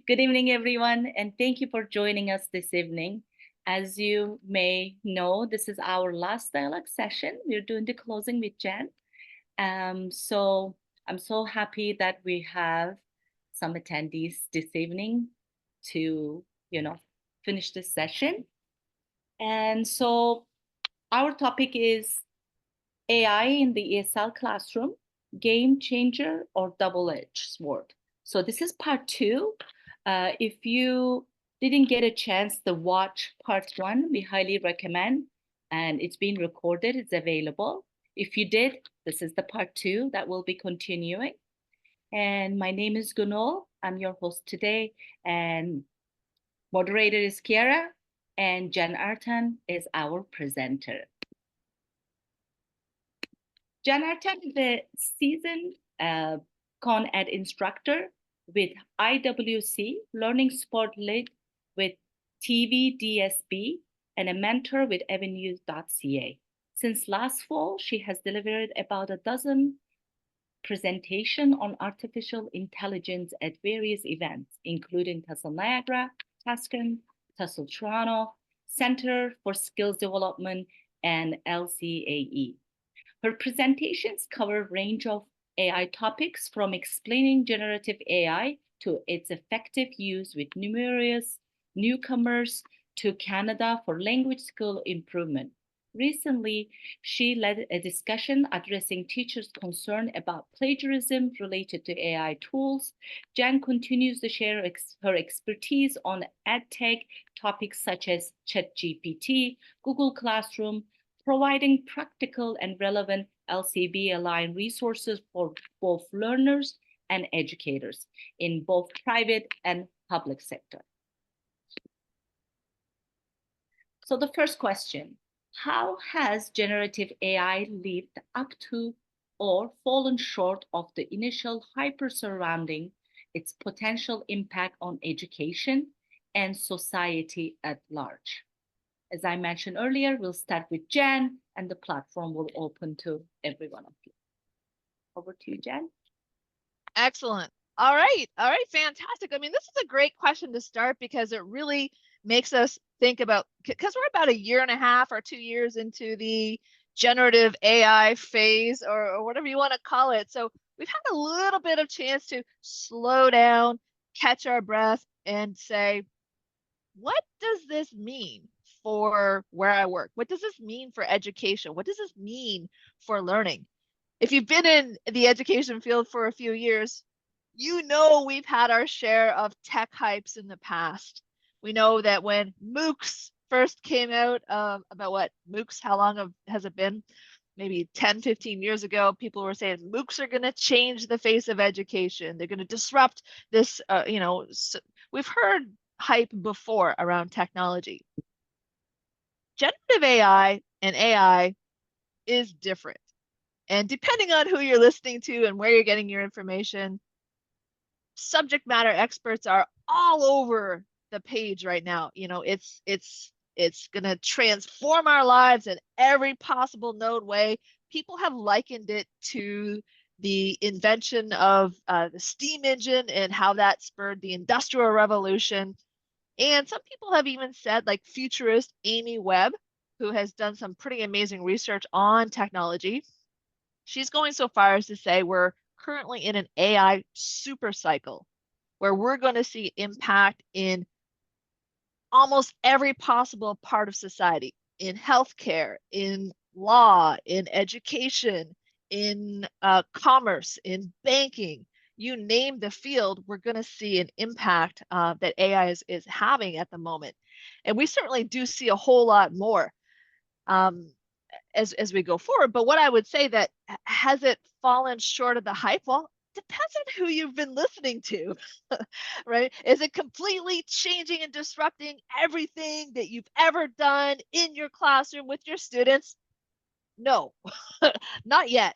Good evening, everyone, and thank you for joining us this evening. As you may know, this is our last dialogue session. We're doing the closing with Jen. So I'm so happy that we have some attendees this evening to, finish this session. And so our topic is AI in the ESL classroom, game changer or double-edged sword. So this is part 2. If you didn't get a chance to watch part 1, we highly recommend, and it's been recorded, it's available. If you did, this is the part 2 that will be continuing. And my name is Gonul. I'm your host today, and moderator is Kiara, and Jen Artan is our presenter. Jen Artan is a seasoned Con Ed instructor with IWC, Learning Support Lead with TVDSB, and a mentor with avenues.ca. Since last fall, she has delivered about a dozen presentations on artificial intelligence at various events, including TESL Niagara, Tuscan, TESL Toronto, Center for Skills Development, and LCAE. Her presentations cover a range of AI topics, from explaining generative AI to its effective use with numerous newcomers to Canada for language skill improvement. Recently, she led a discussion addressing teachers' concern about plagiarism related to AI tools. Jan continues to share her expertise on EdTech topics such as ChatGPT, Google Classroom, providing practical and relevant LCB-aligned resources for both learners and educators in both private and public sector. So the first question, how has generative AI lived up to or fallen short of the initial hype surrounding its potential impact on education and society at large? As I mentioned earlier, we'll start with Jen, and the platform will open to every one of you. Over to you, Jen. Excellent. All right, fantastic. I mean, this is a great question to start because it really makes us think about, because we're about 1.5 or 2 years into the generative AI phase, or whatever you want to call it. So we've had a little bit of chance to slow down, catch our breath, and say, what does this mean for where I work? What does this mean for education? What does this mean for learning? If you've been in the education field for a few years, you know we've had our share of tech hypes in the past. We know that when MOOCs first came out, about what, MOOCs, how long has it been? Maybe 10, 15 years ago, people were saying MOOCs are going to change the face of education. They're going to disrupt this, we've heard hype before around technology. Generative AI and AI is different. And depending on who you're listening to and where you're getting your information, subject matter experts are all over the page right now. You know, it's going to transform our lives in every possible way. People have likened it to the invention of the steam engine and how that spurred the Industrial Revolution. And some people have even said, like futurist Amy Webb, who has done some pretty amazing research on technology, she's going so far as to say we're currently in an AI super cycle where we're going to see impact in almost every possible part of society, in healthcare, in law, in education, in commerce, in banking. You name the field, we're going to see an impact that AI is having at the moment. And we certainly do see a whole lot more as we go forward. But what I would say, that has it fallen short of the hype? Well, depends on who you've been listening to, right? Is it completely changing and disrupting everything that you've ever done in your classroom with your students? No, not yet.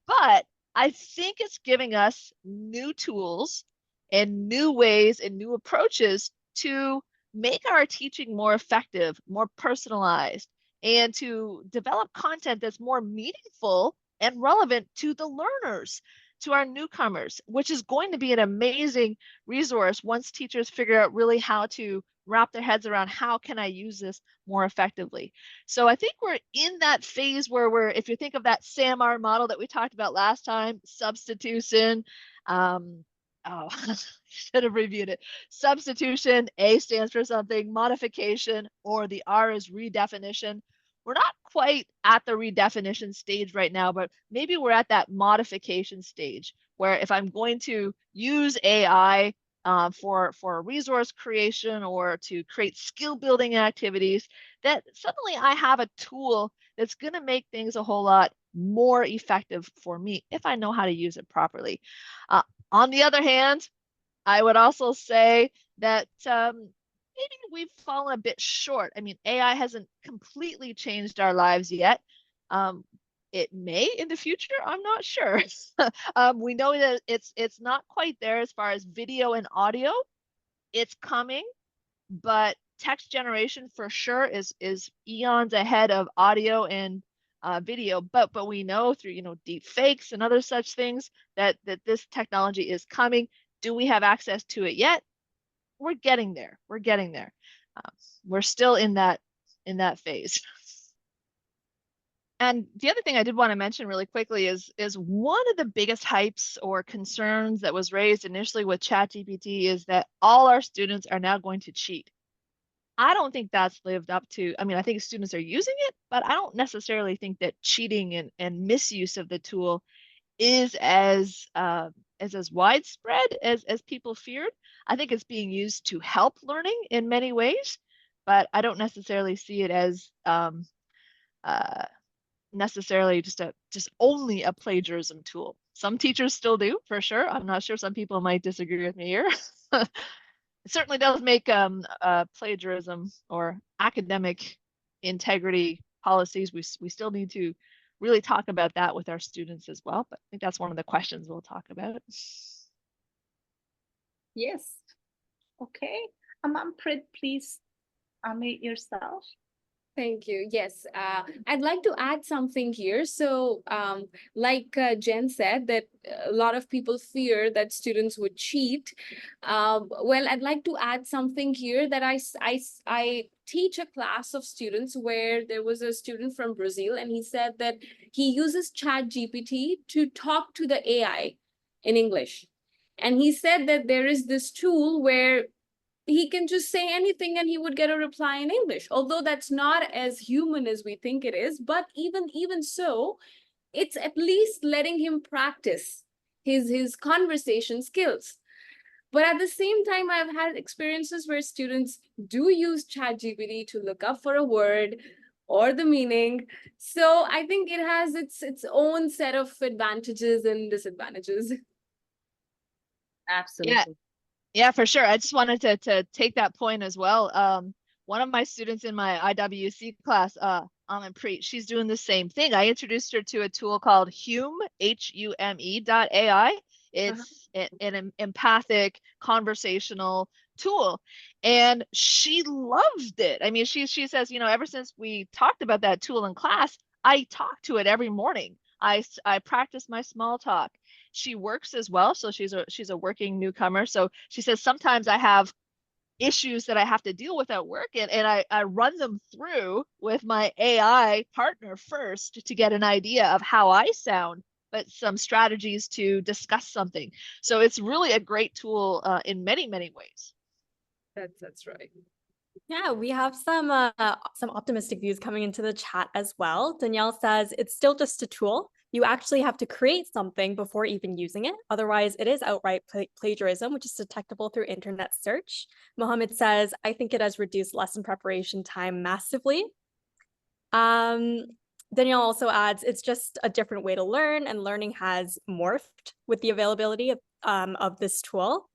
But I think it's giving us new tools and new ways and new approaches to make our teaching more effective, more personalized, and to develop content that's more meaningful and relevant to the learners. to our newcomers, which is going to be an amazing resource once teachers figure out really how to wrap their heads around how can I use this more effectively. So I think we're in that phase where if you think of that SAMR model that we talked about last time, substitution, oh, should have reviewed it. Substitution, A stands for something, modification, or the R is redefinition. We're not quite at the redefinition stage right now, but maybe we're at that modification stage where if I'm going to use AI for resource creation or to create skill building activities, that suddenly I have a tool that's going to make things a whole lot more effective for me if I know how to use it properly. On the other hand, I would also say that maybe we've fallen a bit short. I mean, AI hasn't completely changed our lives yet. It may in the future, I'm not sure. We know that it's not quite there as far as video and audio. It's coming, but text generation for sure is eons ahead of audio and video. But we know through deep fakes and other such things that this technology is coming. Do we have access to it yet? We're getting there. We're getting there. We're still in that phase. And the other thing I did want to mention really quickly is one of the biggest hypes or concerns that was raised initially with ChatGPT is that all our students are now going to cheat. I don't think that's lived up to, I mean, I think students are using it, but I don't necessarily think that cheating and misuse of the tool is as widespread as people feared. I think it's being used to help learning in many ways, but I don't necessarily see it as necessarily just only a plagiarism tool. Some teachers still do, for sure. I'm not sure. Some people might disagree with me here. It certainly does make plagiarism or academic integrity policies. We still need to really talk about that with our students as well. But I think that's one of the questions we'll talk about. Yes. Okay. Manpreet, please unmute yourself. Thank you. Yes, I'd like to add something here. So, like Jen said, that a lot of people fear that students would cheat. Well, I'd like to add something here that I teach a class of students where there was a student from Brazil, and he said that he uses ChatGPT to talk to the AI in English. And he said that there is this tool where he can just say anything and he would get a reply in English, although that's not as human as we think it is. But even so, it's at least letting him practice his conversation skills. But at the same time, I've had experiences where students do use ChatGPT to look up for a word or the meaning. So I think it has its own set of advantages and disadvantages. Absolutely. Yeah, for sure. I just wanted to take that point as well. One of my students in my IWC class, Manpreet, she's doing the same thing. I introduced her to a tool called Hume, HUME.ai. It's an empathic conversational tool, and she loved it. I mean, she says, ever since we talked about that tool in class, I talk to it every morning. I practice my small talk. She works as well, so she's a working newcomer. So she says sometimes I have issues that I have to deal with at work, and I run them through with my AI partner first to get an idea of how I sound, but some strategies to discuss something. So it's really a great tool in many ways. That's right. Yeah, we have some optimistic views coming into the chat as well. Danielle says it's still just a tool. You actually have to create something before even using it. Otherwise, it is outright plagiarism, which is detectable through internet search. Mohammed says, I think it has reduced lesson preparation time massively. Danielle also adds, it's just a different way to learn, and learning has morphed with the availability of this tool.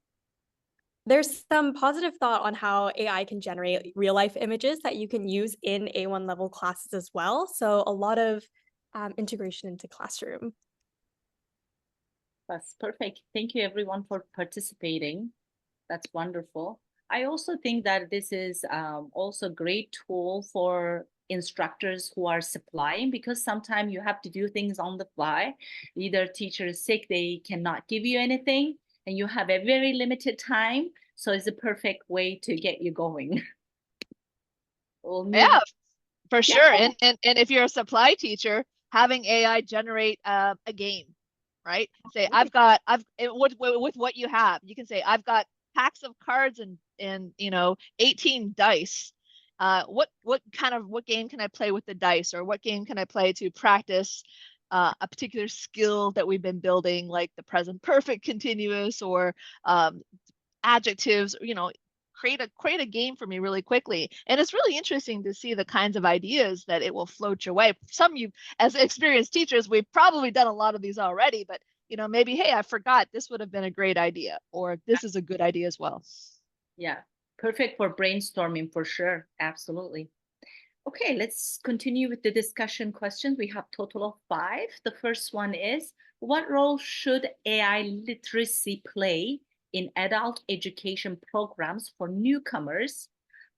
There's some positive thought on how AI can generate real-life images that you can use in A1 level classes as well. So a lot of integration into classroom. That's perfect. Thank you everyone for participating. That's wonderful. I also think that this is also a great tool for instructors who are supplying, because sometimes you have to do things on the fly. Either teacher is sick, they cannot give you anything, and you have a very limited time. So it's a perfect way to get you going. Yeah, for Yeah. sure. And if you're a supply teacher, having AI generate a game, right? Say with what you have, you can say I've got packs of cards and 18 dice. What game can I play with the dice, or what game can I play to practice a particular skill that we've been building, like the present perfect continuous, or adjectives, create a game for me really quickly. And it's really interesting to see the kinds of ideas that it will float your way. Some you, as experienced teachers, we've probably done a lot of these already, but maybe, hey, I forgot this would have been a great idea, or this is a good idea as well. Yeah, perfect for brainstorming for sure. Absolutely. Okay, let's continue with the discussion questions. We have total of 5. The first one is, what role should AI literacy play in adult education programs for newcomers?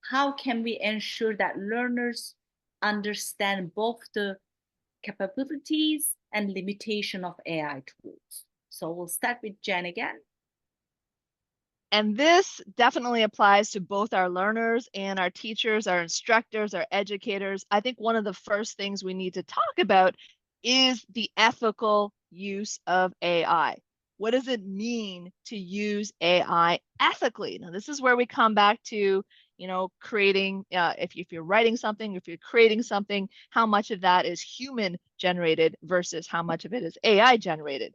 How can we ensure that learners understand both the capabilities and limitation of AI tools? So we'll start with Jen again. And this definitely applies to both our learners and our teachers, our instructors, our educators. I think one of the first things we need to talk about is the ethical use of AI. What does it mean to use AI ethically? Now, this is where we come back to, creating, if you're writing something, if you're creating something, how much of that is human generated versus how much of it is AI generated.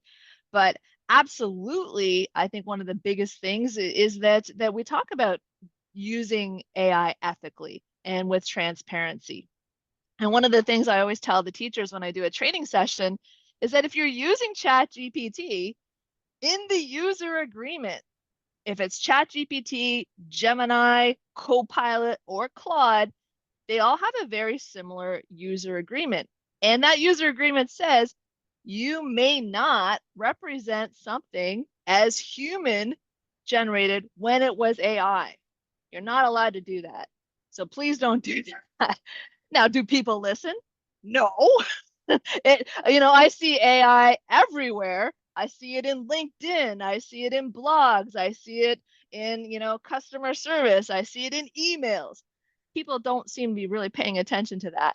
But absolutely, I think one of the biggest things is that we talk about using AI ethically and with transparency. And one of the things I always tell the teachers when I do a training session is that if you're using ChatGPT, in the user agreement, if it's ChatGPT, Gemini, Copilot, or Claude, they all have a very similar user agreement. And that user agreement says, you may not represent something as human generated when it was AI. You're not allowed to do that. So please don't do that. Now, do people listen? No. I see AI everywhere. I see it in LinkedIn. I see it in blogs. I see it in, customer service. I see it in emails. People don't seem to be really paying attention to that.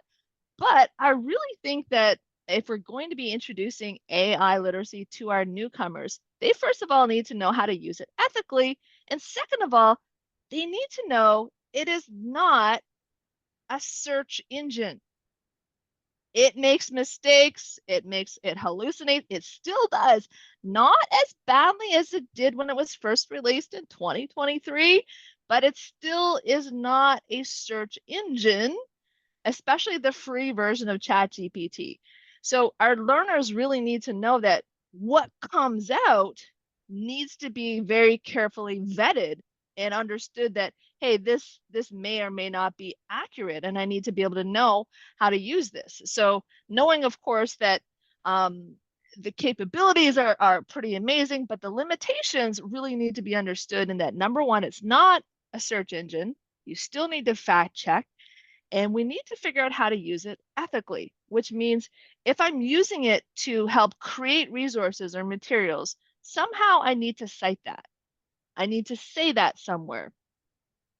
But I really think that if we're going to be introducing AI literacy to our newcomers, they first of all need to know how to use it ethically. And second of all, they need to know it is not a search engine. It makes mistakes. It hallucinates. It still does. Not as badly as it did when it was first released in 2023, but it still is not a search engine, especially the free version of ChatGPT. So our learners really need to know that what comes out needs to be very carefully vetted and understood that, hey, this may or may not be accurate, and I need to be able to know how to use this. So knowing, of course, that the capabilities are pretty amazing, but the limitations really need to be understood, and that number one, it's not a search engine. You still need to fact check. And we need to figure out how to use it ethically, which means if I'm using it to help create resources or materials, somehow I need to cite that. I need to say that somewhere.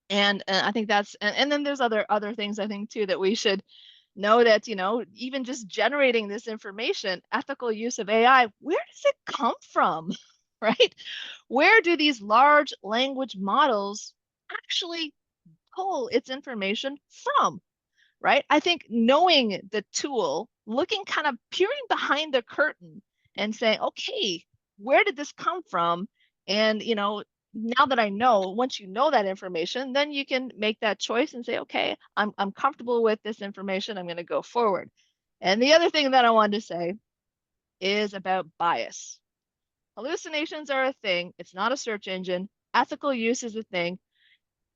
And I think that's, and then there's other things I think too that we should know that, even just generating this information, ethical use of AI, where does it come from, right? Where do these large language models actually pull its information from, right? I think knowing the tool, looking kind of peering behind the curtain and saying, okay, where did this come from? And, now that I know, once you know that information, then you can make that choice and say, okay, I'm comfortable with this information. I'm going to go forward. And the other thing that I wanted to say is about bias. Hallucinations are a thing. It's not a search engine. Ethical use is a thing.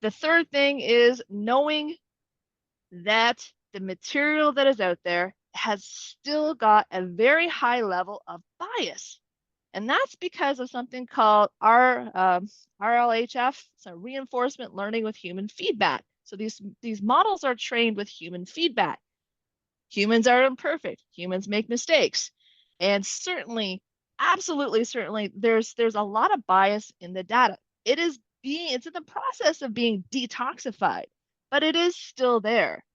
The third thing is knowing that the material that is out there has still got a very high level of bias. And that's because of something called RLHF, so reinforcement learning with human feedback. So these models are trained with human feedback. Humans are imperfect. Humans make mistakes. And certainly, absolutely, certainly, there's a lot of bias in the data. It's in the process of being detoxified, but it is still there.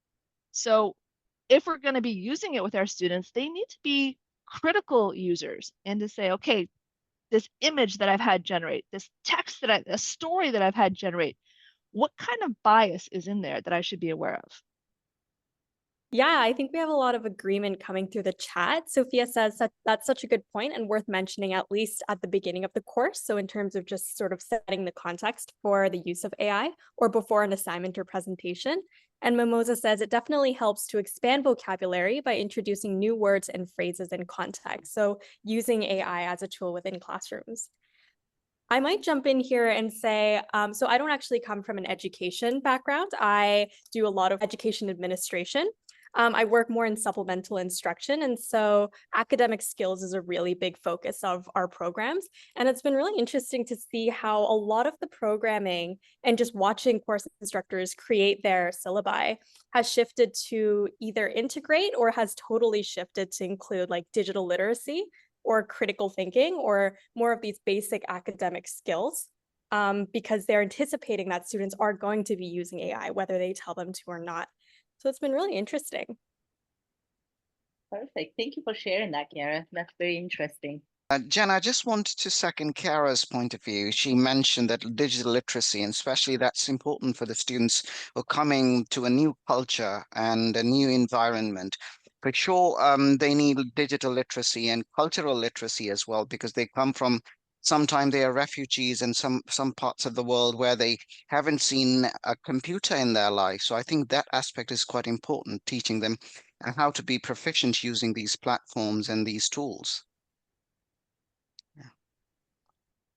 So if we're going to be using it with our students, they need to be critical users and to say, okay, this image that I've had generate, this text a story that I've had generate, what kind of bias is in there that I should be aware of? Yeah, I think we have a lot of agreement coming through the chat. Sophia says that that's such a good point and worth mentioning at least at the beginning of the course. So in terms of just sort of setting the context for the use of AI or before an assignment or presentation. And Mimosa says it definitely helps to expand vocabulary by introducing new words and phrases in context. So using AI as a tool within classrooms. I might jump in here and say, so I don't actually come from an education background. I do a lot of education administration. I work more in supplemental instruction. And so academic skills is a really big focus of our programs. And it's been really interesting to see how a lot of the programming and just watching course instructors create their syllabi has shifted to either integrate or has totally shifted to include like digital literacy or critical thinking or more of these basic academic skills because they're anticipating that students are going to be using AI, whether they tell them to or not. So it's been really interesting. Perfect. Thank you for sharing that, Kiara. That's very interesting. Jen, I just wanted to second Kiara's point of view. She mentioned that digital literacy, and especially that's important for the students who are coming to a new culture and a new environment. For sure, they need digital literacy and cultural literacy as well, because they come from, sometimes they are refugees in some parts of the world where they haven't seen a computer in their life. So I think that aspect is quite important, teaching them how to be proficient using these platforms and these tools.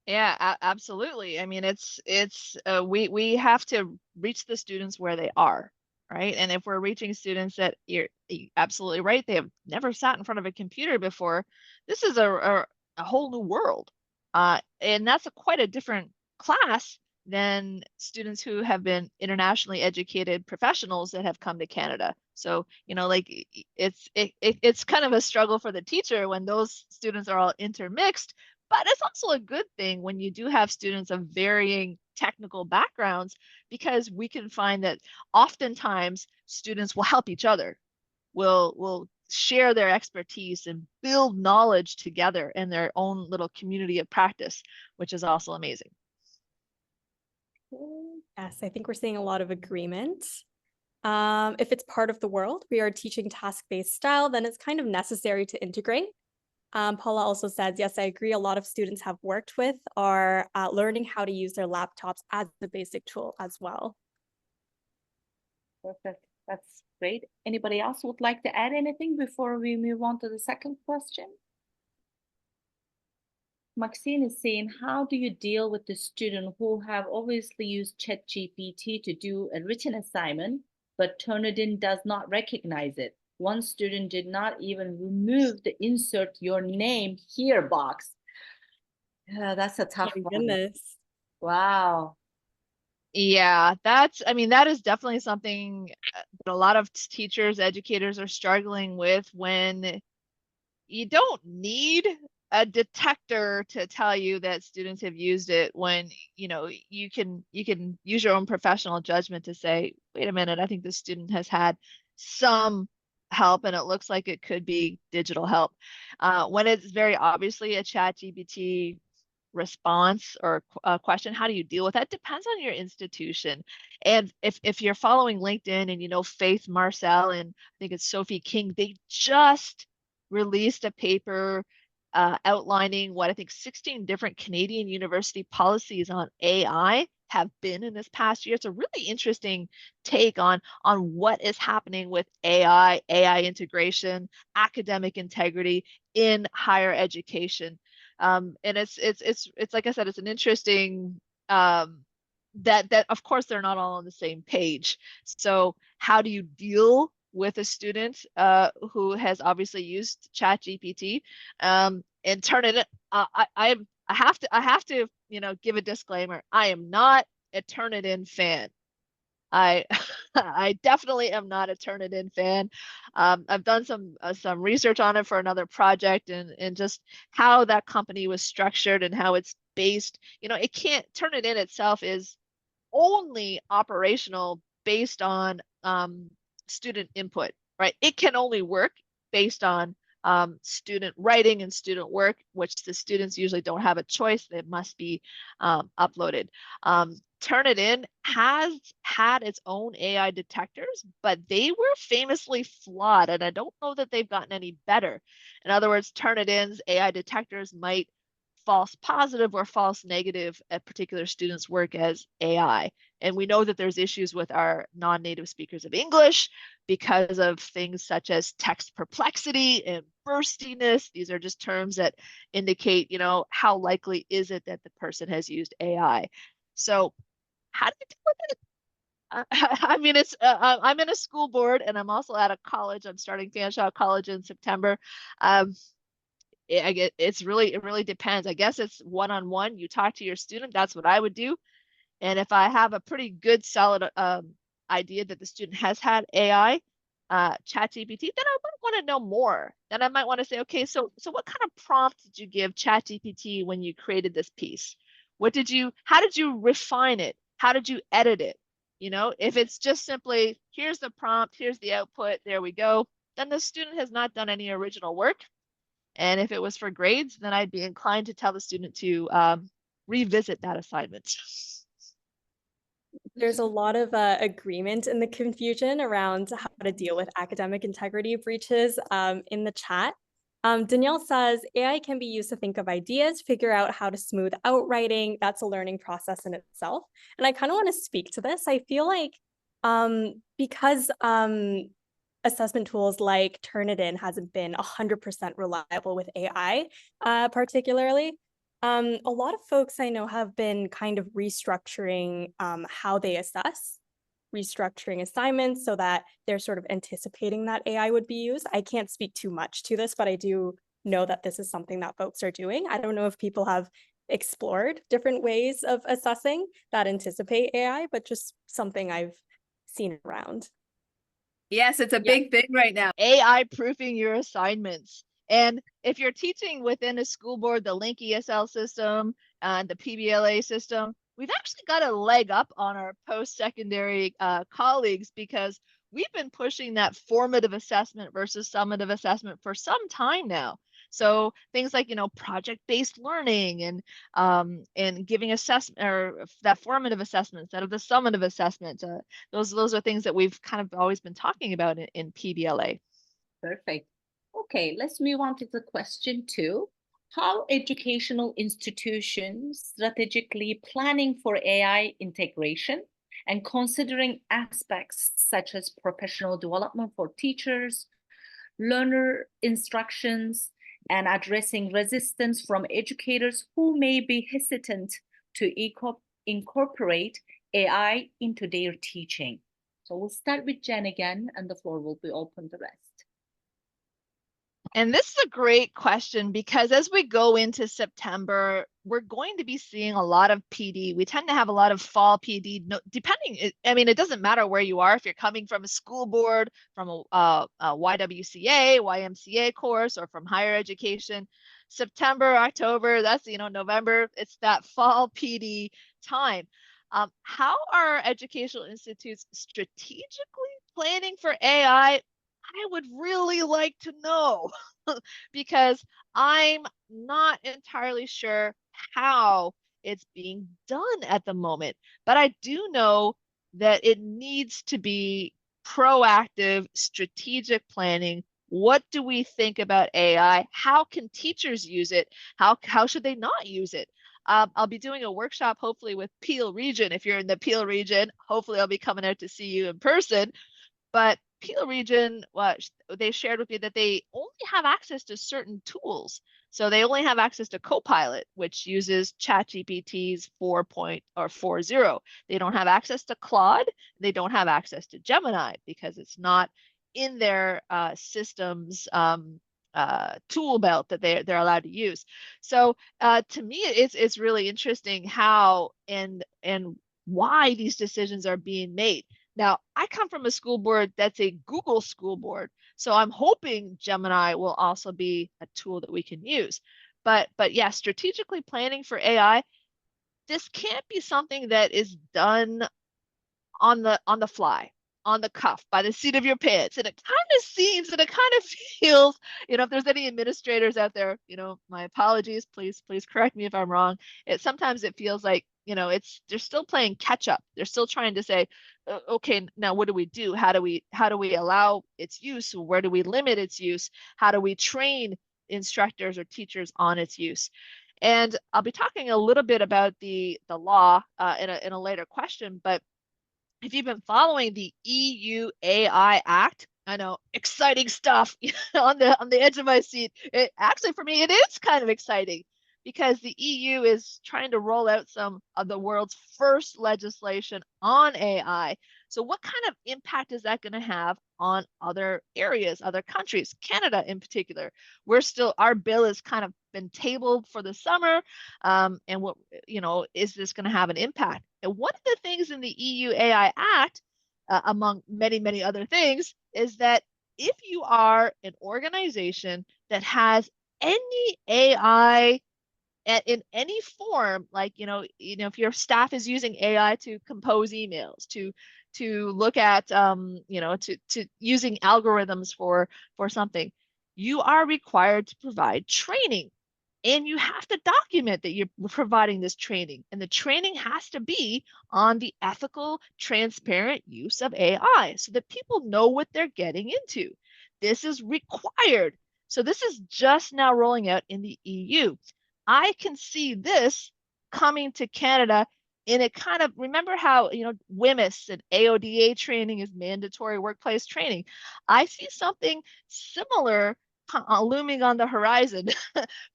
Yeah, absolutely. I mean, we have to reach the students where they are, right? And if we're reaching students that you're absolutely right, they have never sat in front of a computer before, this is a whole new world. And that's quite a different class than students who have been internationally educated professionals that have come to Canada. So, like it's kind of a struggle for the teacher when those students are all intermixed. But it's also a good thing when you do have students of varying technical backgrounds, because we can find that oftentimes students will help each other, will share their expertise and build knowledge together in their own little community of practice, which is also amazing. Yes, I think we're seeing a lot of agreement. If it's part of the world, we are teaching task-based style, then it's kind of necessary to integrate. Paula also says, yes, I agree. A lot of students have worked with are learning how to use their laptops as the basic tool as well. Perfect. That's great. Anybody else would like to add anything before we move on to the second question? Maxine is saying, how do you deal with the student who have obviously used ChatGPT to do a written assignment, but Turnitin does not recognize it? One student did not even remove the insert your name here box. Yeah, that's a tough My one. goodness. Wow. Yeah, that is definitely something that a lot of teachers, educators are struggling with, when you don't need a detector to tell you that students have used it, when you can use your own professional judgment to say, wait a minute, I think this student has had some help and it looks like it could be digital help. When it's very obviously a ChatGPT response or a question, how do you deal with that? Depends on your institution. And if you're following LinkedIn and Faith Marcel and I think it's Sophie King, they just released a paper outlining what I think 16 different Canadian university policies on AI have been in this past year. It's a really interesting take on what is happening with AI integration, academic integrity in higher education. And it's like I said, it's an interesting that of course they're not all on the same page. So how do you deal with a student who has obviously used ChatGPT and turn it? I have to give a disclaimer. I am not a Turnitin fan. I I definitely am not a Turnitin fan. I've done some research on it for another project, and just how that company was structured and how it's based. You know, it can't Turnitin itself is only operational based on student input, right? It can only work based on student writing and student work, which the students usually don't have a choice. It must be uploaded. Turnitin has had its own AI detectors, but they were famously flawed, and I don't know that they've gotten any better. In other words, Turnitin's AI detectors might false positive or false negative a particular student's work as AI. And we know that there's issues with our non-native speakers of English because of things such as text perplexity and burstiness. These are just terms that indicate, you know, how likely is it that the person has used AI. So how do you deal with it? I mean, it's I'm in a school board, and I'm also at a college. I'm starting Fanshawe College in September. It really depends. I guess it's one-on-one. You talk to your student. That's what I would do. And if I have a pretty good solid idea that the student has had AI, ChatGPT, then I might want to know more. Then I might want to say, okay, so what kind of prompt did you give ChatGPT when you created this piece? How did you refine it? How did you edit it? You know, if it's just simply, here's the prompt, here's the output, there we go, then the student has not done any original work. And if it was for grades, then I'd be inclined to tell the student to revisit that assignment. There's a lot of agreement in the confusion around how to deal with academic integrity breaches in the chat. Danielle says, AI can be used to think of ideas, figure out how to smooth out writing. That's a learning process in itself. And I kind of want to speak to this. I feel like because assessment tools like Turnitin hasn't been 100% reliable with AI, particularly, a lot of folks I know have been kind of restructuring how they assess, restructuring assignments so that they're sort of anticipating that AI would be used. I can't speak too much to this, but I do know that this is something that folks are doing. I don't know if people have explored different ways of assessing that anticipate AI, but just something I've seen around. Yes, it's a big thing right now. AI proofing your assignments. And if you're teaching within a school board, the Link ESL system and the PBLA system, we've actually got a leg up on our post-secondary colleagues, because we've been pushing that formative assessment versus summative assessment for some time now. So things like, you know, project-based learning and giving assessment, or that formative assessment instead of the summative assessment. Those are things that we've kind of always been talking about in PBLA. Perfect. Okay, let's move on to the question 2. How educational institutions strategically planning for AI integration and considering aspects such as professional development for teachers, learner instructions, and addressing resistance from educators who may be hesitant to incorporate AI into their teaching. So we'll start with Jen again, and the floor will be open the rest. And this is a great question, because as we go into September, we're going to be seeing a lot of PD. We tend to have a lot of fall PD, depending, I mean, it doesn't matter where you are, if you're coming from a school board, from a YWCA, YMCA course, or from higher education. September, October, that's, you know, November, it's that fall PD time. How are educational institutes strategically planning for AI? I would really like to know, because I'm not entirely sure how it's being done at the moment. But I do know that it needs to be proactive, strategic planning. What do we think about AI? How can teachers use it? How should they not use it? I'll be doing a workshop, hopefully with Peel Region. If you're in the Peel Region, hopefully I'll be coming out to see you in person. But Peel Region, they shared with me that they only have access to certain tools. So they only have access to Copilot, which uses ChatGPT's 4.40. They don't have access to Claude. They don't have access to Gemini, because it's not in their system's tool belt that they're allowed to use. So to me, it's really interesting how and why these decisions are being made. Now, I come from a school board that's a Google school board, so I'm hoping Gemini will also be a tool that we can use. But yeah, strategically planning for AI, this can't be something that is done on the fly, on the cuff, by the seat of your pants. And it kind of seems and it kind of feels, if there's any administrators out there, my apologies, please correct me if I'm wrong. Sometimes it feels like, they're still playing catch up. They're still trying to say, okay, now what do we do? How do we allow its use? Where do we limit its use? How do we train instructors or teachers on its use? And I'll be talking a little bit about the law in a later question, but if you've been following the EU AI Act, I know, exciting stuff on the edge of my seat. Actually, for me, it is kind of exciting because the EU is trying to roll out some of the world's first legislation on AI. So what kind of impact is that going to have on other areas, other countries, Canada in particular? Our bill has kind of been tabled for the summer. And what, is this going to have an impact? And one of the things in the EU AI Act, among many, many other things, is that if you are an organization that has any AI in any form, like, if your staff is using AI to compose emails, to look at, to using algorithms for something, you are required to provide training. And you have to document that you're providing this training. And the training has to be on the ethical, transparent use of AI so that people know what they're getting into. This is required. So this is just now rolling out in the EU. I can see this coming to Canada in a kind of, remember how, WMIS and AODA training is mandatory workplace training. I see something similar looming on the horizon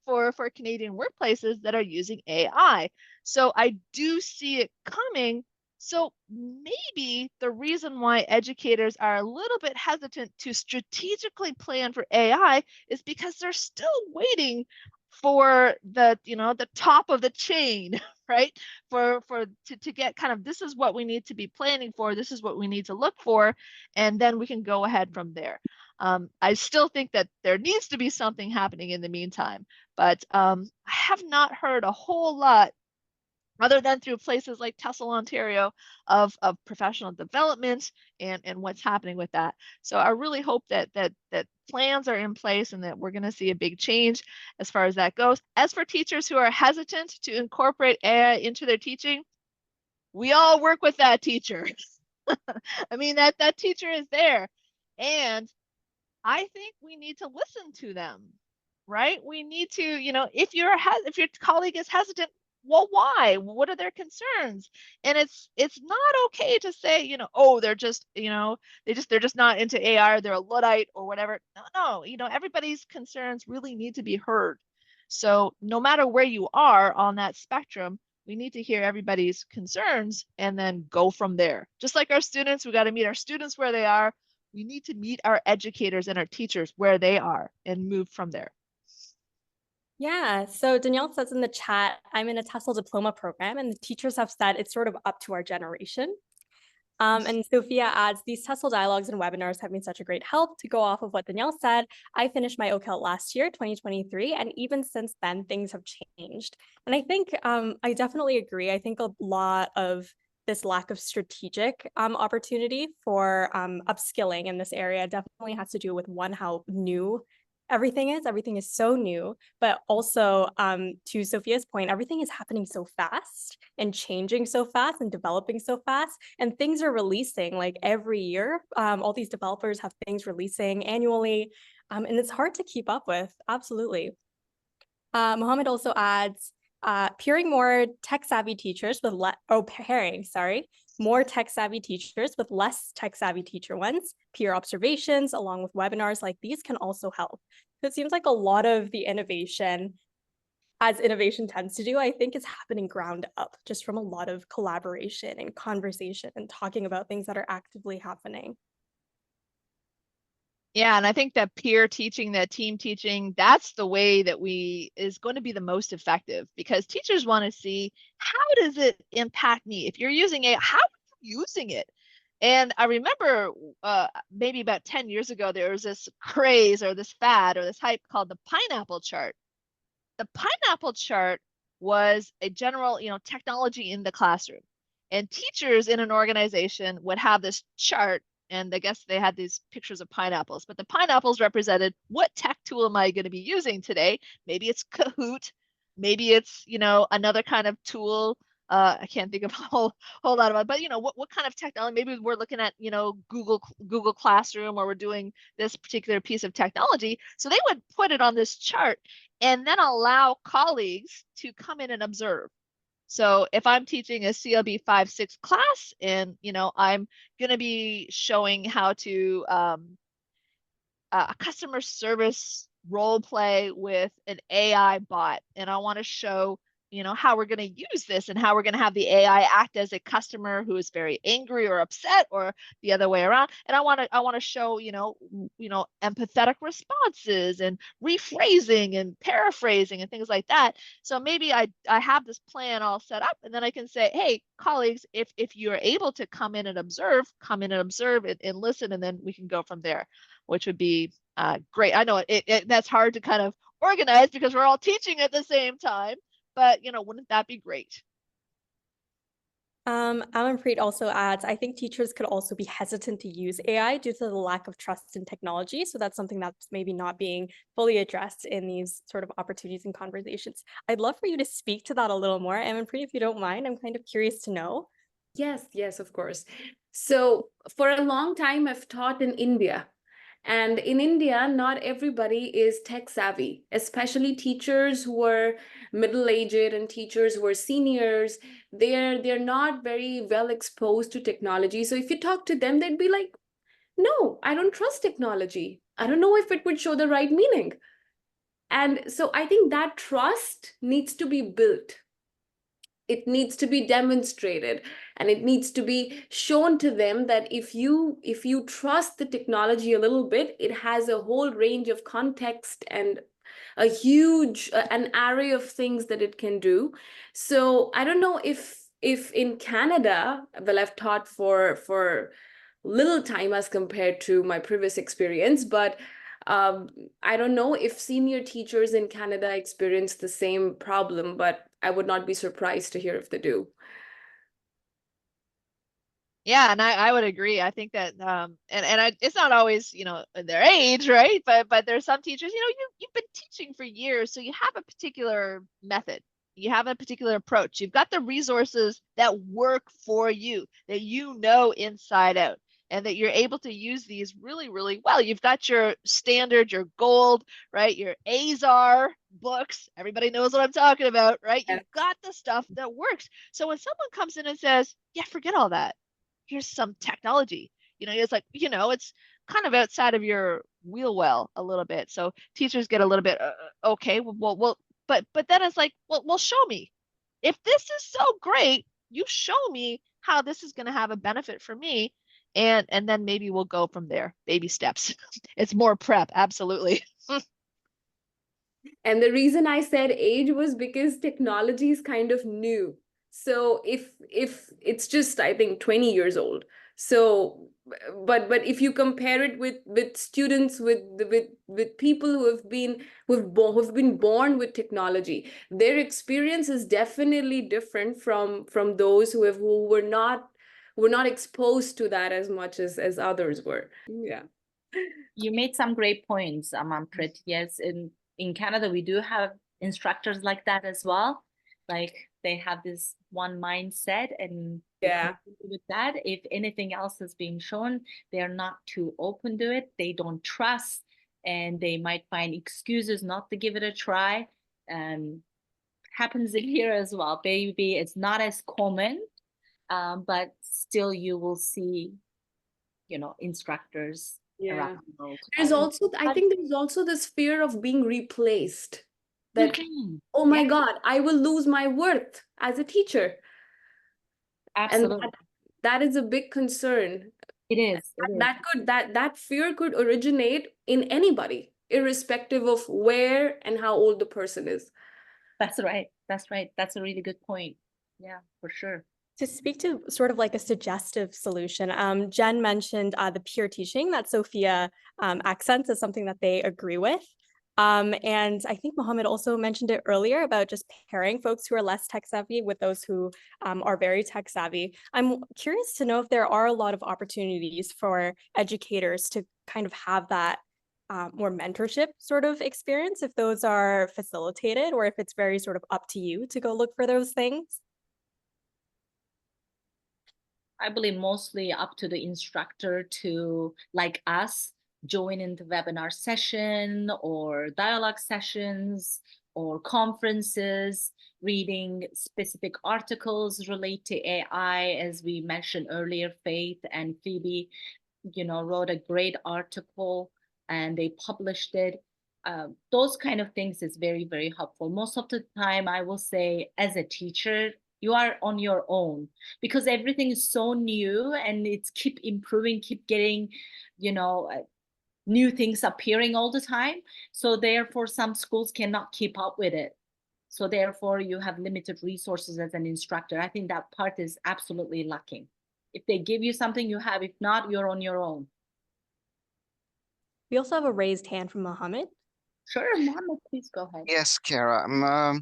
for Canadian workplaces that are using AI. So I do see it coming. So maybe the reason why educators are a little bit hesitant to strategically plan for AI is because they're still waiting for the top of the chain, right? To get kind of, this is what we need to be planning for, this is what we need to look for, and then we can go ahead from there. I still think that there needs to be something happening in the meantime, but I have not heard a whole lot other than through places like TESL Ontario of professional development and what's happening with that. So I really hope that plans are in place and that we're going to see a big change as far as that goes. As for teachers who are hesitant to incorporate AI into their teaching, we all work with that teacher. I mean, that teacher is there. And I think we need to listen to them, right? We need to, if your colleague is hesitant, well, why? What are their concerns? And it's not okay to say, oh, they're just, they're just not into AI, or they're a Luddite or whatever. No, everybody's concerns really need to be heard. So no matter where you are on that spectrum, we need to hear everybody's concerns and then go from there. Just like our students, we got to meet our students where they are. We need to meet our educators and our teachers where they are and move from there. Yeah, so Danielle says in the chat, I'm in a TESL diploma program and the teachers have said it's sort of up to our generation. And Sophia adds, these TESL dialogues and webinars have been such a great help. To go off of what Danielle said, I finished my OCELT last year, 2023, and even since then, things have changed. And I think I definitely agree. I think a lot of this lack of strategic opportunity for upskilling in this area definitely has to do with, one, how new everything is so new, but also to Sophia's point, everything is happening so fast and changing so fast and developing so fast, and things are releasing like every year. All these developers have things releasing annually, and it's hard to keep up with. Absolutely. Mohammed also adds, pairing more tech-savvy teachers with more tech-savvy teachers with less tech-savvy teacher ones. Peer observations along with webinars like these can also help. So it seems like a lot of the innovation, as innovation tends to do, I think is happening ground up, just from a lot of collaboration and conversation and talking about things that are actively happening. Yeah, and I think that peer teaching, that team teaching, that's the way that is going to be the most effective, because teachers want to see, how does it impact me? If you're using it, how are you using it? And I remember maybe about 10 years ago, there was this craze or this fad or this hype called the pineapple chart. The pineapple chart was a general, technology in the classroom. And teachers in an organization would have this chart, and I guess they had these pictures of pineapples, but the pineapples represented what tech tool am I going to be using today? Maybe it's Kahoot, maybe it's, another kind of tool. I can't think of a whole lot of it, but what kind of technology? Maybe we're looking at, Google Classroom, or we're doing this particular piece of technology. So they would put it on this chart and then allow colleagues to come in and observe. So if I'm teaching a CLB 5-6 class, and I'm going to be showing how to a customer service role play with an AI bot, and I want to show how we're going to use this and how we're going to have the AI act as a customer who is very angry or upset, or the other way around. And I want to show empathetic responses and rephrasing and paraphrasing and things like that. So maybe I have this plan all set up, and then I can say, hey, colleagues, if you're able to come in and observe and listen, and then we can go from there, which would be great. I know that's hard to kind of organize because we're all teaching at the same time, but wouldn't that be great? Amanpreet also adds, I think teachers could also be hesitant to use AI due to the lack of trust in technology. So that's something that's maybe not being fully addressed in these sort of opportunities and conversations. I'd love for you to speak to that a little more, Amanpreet, if you don't mind. I'm kind of curious to know. Yes, of course. So for a long time, I've taught in India. And in India, not everybody is tech savvy, especially teachers who are middle-aged and teachers who are seniors. They're not very well exposed to technology. So if you talk to them, they'd be like, no, I don't trust technology. I don't know if it would show the right meaning. And so I think that trust needs to be built. It needs to be demonstrated, and it needs to be shown to them that if you trust the technology a little bit, it has a whole range of context and a huge an array of things that it can do. So I don't know if in Canada, well, I've taught for little time as compared to my previous experience, but I don't know if senior teachers in Canada experience the same problem, but I would not be surprised to hear if they do. Yeah, and I would agree. I think that it's not always their age, right? But there's some teachers, you've been teaching for years, so you have a particular method, you have a particular approach, you've got the resources that work for you, that inside out, and that you're able to use these really, really well. You've got your standard, your gold, right? Your AZAR books. Everybody knows what I'm talking about, right? You've got the stuff that works. So when someone comes in and says, yeah, forget all that, here's some technology, it's like, it's kind of outside of your wheel well a little bit. So teachers get a little bit, okay, well, but then it's like, well, show me. If this is so great, you show me how this is going to have a benefit for me. And then maybe we'll go from there, baby steps. It's more prep, absolutely. And the reason I said age was because technology is kind of new. So if it's just, I think, 20 years old. So but if you compare it with students, with people who've been born with technology, their experience is definitely different from those who were not exposed to that as much as others were. Yeah. You made some great points, Amanpreet. Yes, in Canada, we do have instructors like that as well. Like they have this one mindset, and with that, if anything else is being shown, they're not too open to it. They don't trust, and they might find excuses not to give it a try. Happens in here as well. Maybe it's not as common, but still you will see, instructors around the world. There's also, I think there's also this fear of being replaced. That, oh my God, I will lose my worth as a teacher. Absolutely. And that is a big concern. It is. That fear could originate in anybody, irrespective of where and how old the person is. That's right. That's a really good point. Yeah, for sure. To speak to sort of like a suggestive solution, Jen mentioned the peer teaching that Sophia accents as something that they agree with. And I think Mohammed also mentioned it earlier about just pairing folks who are less tech savvy with those who are very tech savvy. I'm curious to know if there are a lot of opportunities for educators to kind of have that more mentorship sort of experience, if those are facilitated, or if it's very sort of up to you to go look for those things. I believe mostly up to the instructor to, like us, join in the webinar session or dialogue sessions or conferences, reading specific articles related to AI. As we mentioned earlier, Faith and Phoebe, wrote a great article and they published it. Those kind of things is very, very helpful. Most of the time, I will say, as a teacher, you are on your own because everything is so new and it's keep improving, keep getting, new things appearing all the time. So therefore, some schools cannot keep up with it. So therefore, you have limited resources as an instructor. I think that part is absolutely lacking. If they give you something, you have. If not, you're on your own. We also have a raised hand from Mohammed. Sure, Mohammed, please go ahead. Yes, Kiara.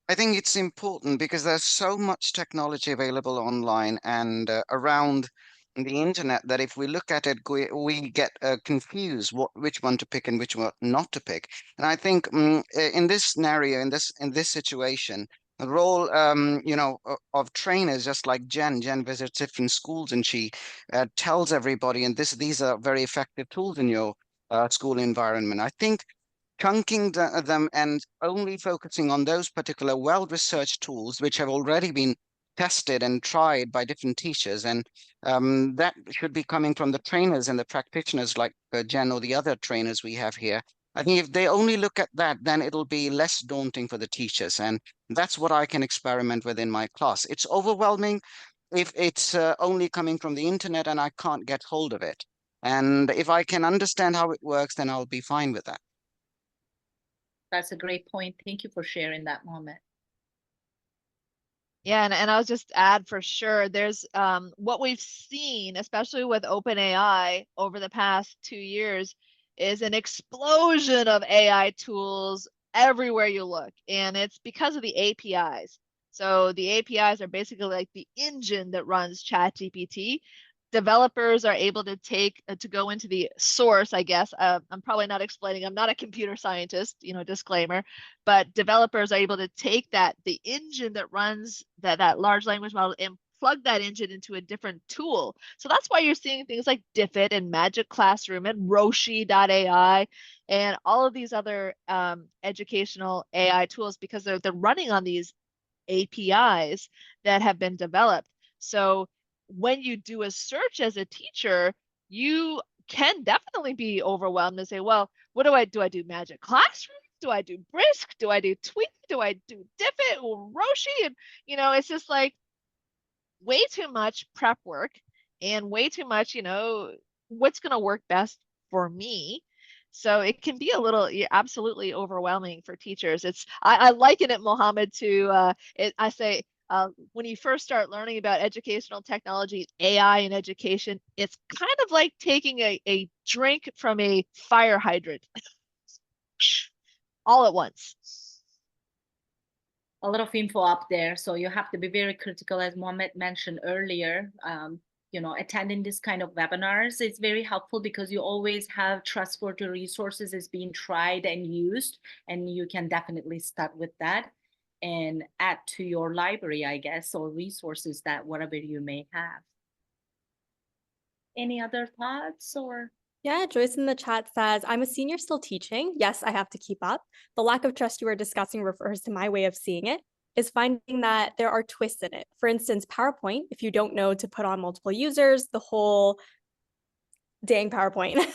I think it's important because there's so much technology available online and around the internet that if we look at it, we get confused which one to pick and which one not to pick. And I think in this scenario, in this situation, the role of trainers, just like Jen visits different schools and she tells everybody, and these are very effective tools in your school environment. I think chunking them and only focusing on those particular well-researched tools which have already been tested and tried by different teachers. And that should be coming from the trainers and the practitioners like Jen or the other trainers we have here. I think if they only look at that, then it'll be less daunting for the teachers. And that's what I can experiment with in my class. It's overwhelming if it's only coming from the internet and I can't get hold of it. And if I can understand how it works, then I'll be fine with that. That's a great point. Thank you for sharing that, Mohammed. Yeah, and I'll just add for sure, there's what we've seen, especially with OpenAI over the past 2 years, is an explosion of AI tools everywhere you look. And it's because of the APIs. So the APIs are basically like the engine that runs ChatGPT. Developers are able to take to go into the source, I guess. I'm probably not explaining, I'm not a computer scientist, disclaimer, but developers are able to take the engine that runs that large language model and plug that engine into a different tool. So that's why you're seeing things like Diffit and Magic Classroom and Roshi.ai and all of these other educational AI tools, because they're running on these APIs that have been developed. So when you do a search as a teacher, you can definitely be overwhelmed and say, well, what do? I do Magic Classroom? Do I do Brisk? Do I do Tweet? Do I do Diffit or Roshi? And, it's just like way too much prep work and way too much, what's going to work best for me. So it can be a little absolutely overwhelming for teachers. I liken it, Mohammed, to I say, when you first start learning about educational technology, AI in education, it's kind of like taking a drink from a fire hydrant all at once. A lot of info up there. So you have to be very critical, as Mohammed mentioned earlier. Attending this kind of webinars is very helpful because you always have trustworthy resources is being tried and used, and you can definitely start with that and add to your library, I guess, or resources that whatever you may have. Any other thoughts or? Yeah, Joyce in the chat says, I'm a senior still teaching. Yes, I have to keep up. The lack of trust you were discussing refers to my way of seeing it, is finding that there are twists in it. For instance, PowerPoint, if you don't know to put on multiple users, the whole dang PowerPoint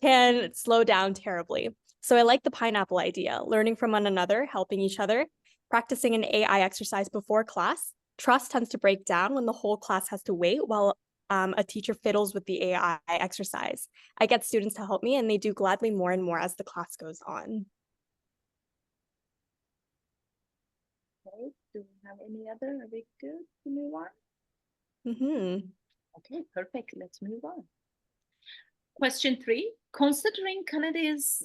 can slow down terribly. So I like the pineapple idea, learning from one another, helping each other, practicing an AI exercise before class. Trust tends to break down when the whole class has to wait while a teacher fiddles with the AI exercise. I get students to help me, and they do gladly more and more as the class goes on. Okay, do we have any other? Are we good to move on? Mm-hmm. Okay, perfect. Let's move on. Question 3, considering Canada's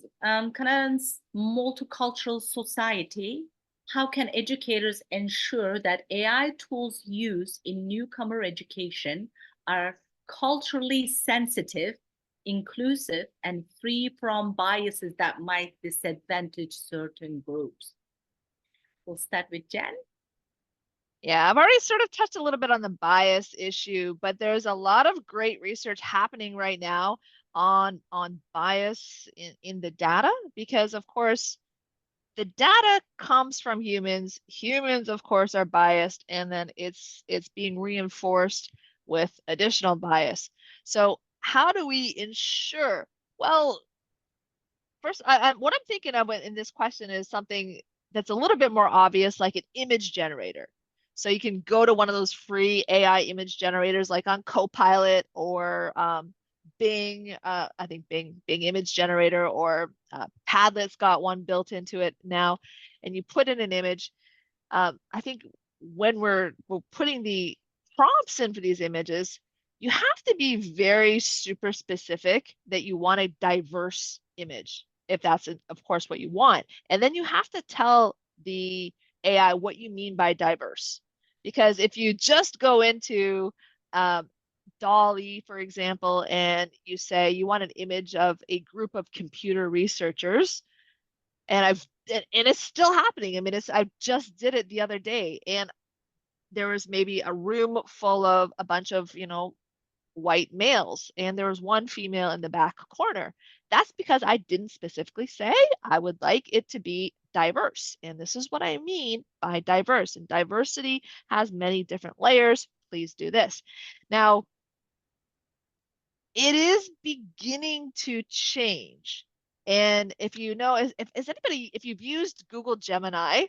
multicultural society, how can educators ensure that AI tools used in newcomer education are culturally sensitive, inclusive, and free from biases that might disadvantage certain groups? We'll start with Jen. Yeah, I've already sort of touched a little bit on the bias issue, but there's a lot of great research happening right now on bias in the data, because of course the data comes from humans. Humans, of course, are biased, and then it's being reinforced with additional bias. So how do we ensure? Well, first, what I'm thinking of in this question is something that's a little bit more obvious, like an image generator. So you can go to one of those free AI image generators, like on Copilot or Bing. I think Bing Image Generator, or Padlet's got one built into it now, and you put in an image. I think when we're putting the prompts in for these images, you have to be very super specific that you want a diverse image, if that's, of course, what you want. And then you have to tell the AI what you mean by diverse. Because if you just go into DALL-E, for example, and you say you want an image of a group of computer researchers, and it's still happening. I mean, I just did it the other day, and there was maybe a room full of a bunch of, white males, and there was one female in the back corner. That's because I didn't specifically say I would like it to be diverse. And this is what I mean by diverse. And diversity has many different layers. Please do this. Now, it is beginning to change. And if you know, if you've used Google Gemini,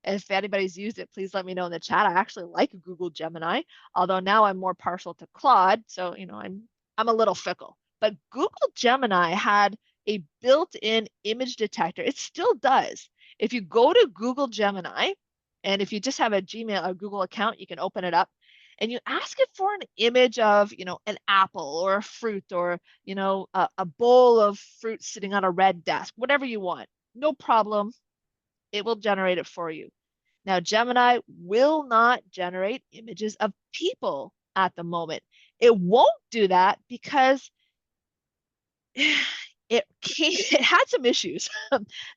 if anybody's used it, please let me know in the chat. I actually like Google Gemini, although now I'm more partial to Claude. So, I'm a little fickle. But Google Gemini had a built-in image detector. It still does. If you go to Google Gemini, and if you just have a Gmail or Google account, you can open it up and you ask it for an image of, an apple or a fruit, or, a bowl of fruit sitting on a red desk, whatever you want. No problem. It will generate it for you. Now, Gemini will not generate images of people at the moment. It won't do that because it had some issues.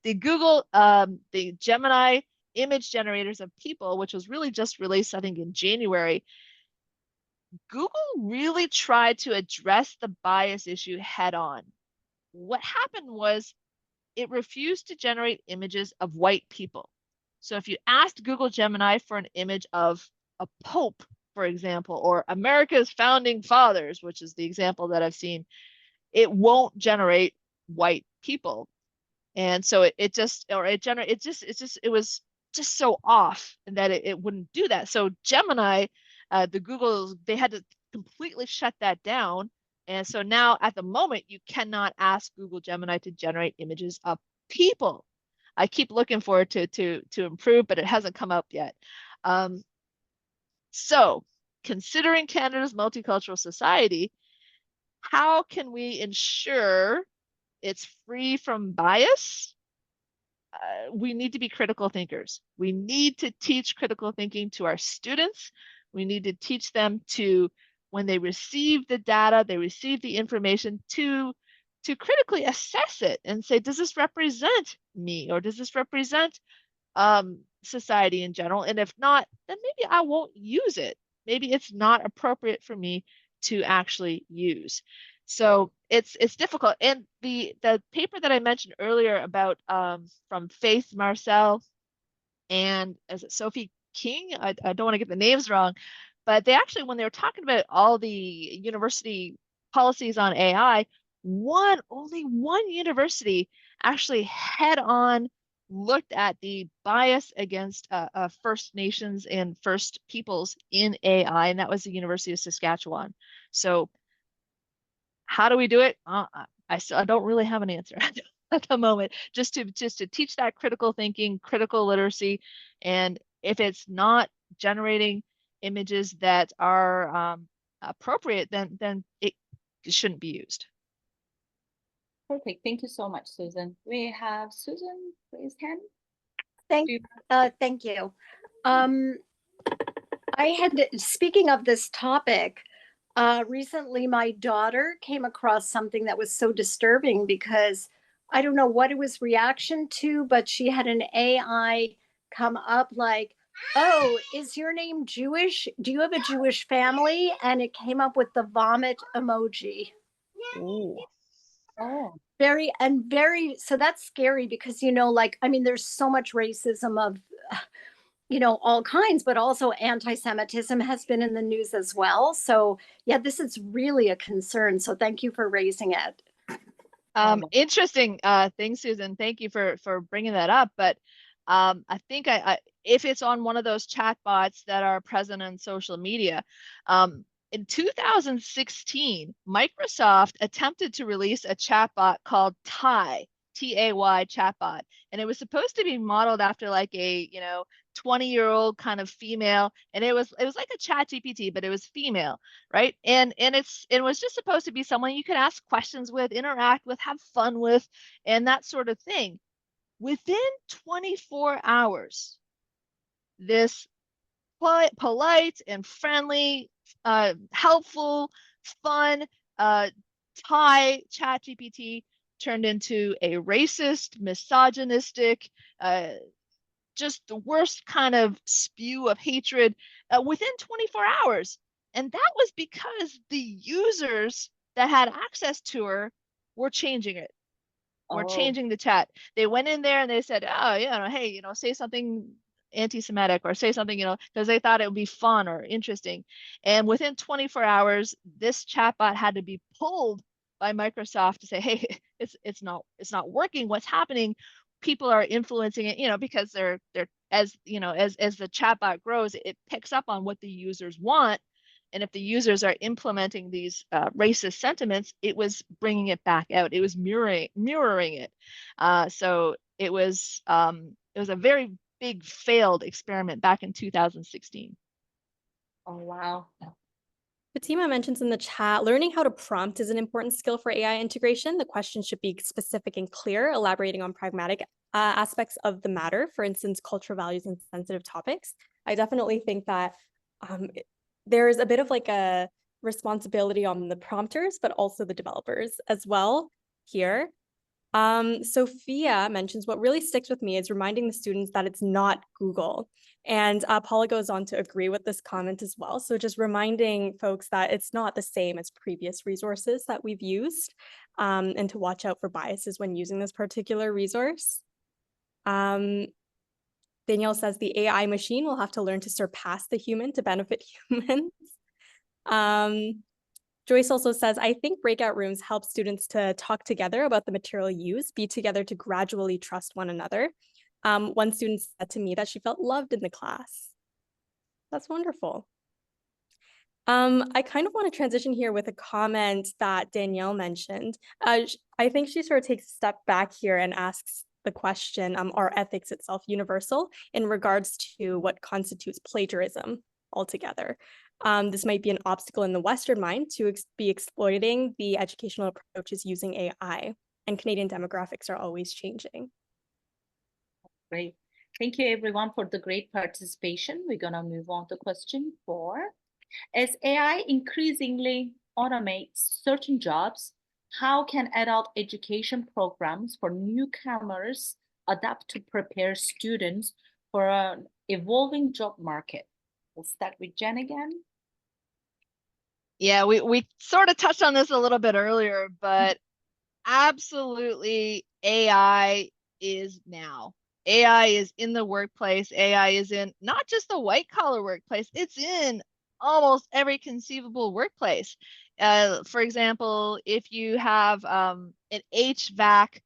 The Gemini image generators of people, which was really just released, I think, in January, Google really tried to address the bias issue head on. What happened was it refused to generate images of white people. So if you asked Google Gemini for an image of a pope, for example, or America's founding fathers, which is the example that I've seen, it won't generate white people. And so it was just so off that it wouldn't do that. So Gemini, they had to completely shut that down. And so now at the moment, you cannot ask Google Gemini to generate images of people. I keep looking for it to improve, but it hasn't come up yet. So considering Canada's multicultural society, how can we ensure it's free from bias? We need to be critical thinkers. We need to teach critical thinking to our students. We need to teach them to, when they receive the data, they receive the information, to critically assess it and say, does this represent me, or does this represent society in general? And if not, then maybe I won't use it. Maybe it's not appropriate for me to actually use. So it's difficult. And the paper that I mentioned earlier about from Faith Marcel and is it Sophie King? I don't want to get the names wrong, but they actually, when they were talking about all the university policies on AI, only one university actually head on looked at the bias against First Nations and First Peoples in AI, and that was the University of Saskatchewan. So how do we do it? I don't really have an answer at the moment. Just to teach that critical thinking, critical literacy, and if it's not generating images that are appropriate, then it shouldn't be used. Perfect. Thank you so much, Susan. We have Susan raised hand. Thank you. Speaking of this topic, recently my daughter came across something that was so disturbing because I don't know what it was reaction to, but she had an AI come up like, "Oh, is your name Jewish? Do you have a Jewish family?" And it came up with the vomit emoji. Ooh. Oh, Very, so that's scary because, like, I mean, there's so much racism of, all kinds, but also anti-Semitism has been in the news as well. So yeah, this is really a concern. So thank you for raising it. Interesting thing, Susan. Thank you for bringing that up. But I think if it's on one of those chat bots that are present on social media, in 2016, Microsoft attempted to release a chatbot called TAY, T-A-Y chatbot, and it was supposed to be modeled after like a 20-year-old kind of female, and it was like a chat GPT, but it was female, right? And it was just supposed to be someone you could ask questions with, interact with, have fun with, and that sort of thing. Within 24 hours, this polite and friendly, helpful, fun Thai chat GPT turned into a racist, misogynistic, just the worst kind of spew of hatred within 24 hours. And that was because the users that had access to her were changing it. Were changing the chat. They went in there and they said, "Oh, hey, say something anti-Semitic or say something, because they thought it would be fun or interesting." And within 24 hours, this chatbot had to be pulled by Microsoft to say, "Hey, it's not working. What's happening?" People are influencing it, because they're as the chatbot grows, it picks up on what the users want. And if the users are implementing these racist sentiments, it was bringing it back out. It was mirroring it. So it was a very big failed experiment back in 2016. oh, wow. Fatima mentions in the chat, learning how to prompt is an important skill for AI integration. The question should be specific and clear, elaborating on pragmatic aspects of the matter, for instance, cultural values and sensitive topics. I definitely think that there's a bit of like a responsibility on the prompters, but also the developers as well here. Sophia mentions what really sticks with me is reminding the students that it's not Google. And Paula goes on to agree with this comment as well. So just reminding folks that it's not the same as previous resources that we've used, and to watch out for biases when using this particular resource. Danielle says the AI machine will have to learn to surpass the human to benefit humans. Joyce also says, I think breakout rooms help students to talk together about the material used, be together to gradually trust one another. One student said to me that she felt loved in the class. That's wonderful. I kind of want to transition here with a comment that Danielle mentioned. I think she sort of takes a step back here and asks the question, are ethics itself universal in regards to what constitutes plagiarism altogether? This might be an obstacle in the Western mind to be exploiting the educational approaches using AI, and Canadian demographics are always changing. Great. Thank you everyone for the great participation. We're gonna move on to question 4. As AI increasingly automates certain jobs, how can adult education programs for newcomers adapt to prepare students for an evolving job market? We'll start with Jen again. Yeah, we sort of touched on this a little bit earlier, but absolutely AI is now. AI is in the workplace. AI is in not just the white collar workplace, it's in almost every conceivable workplace. For example, if you have an HVAC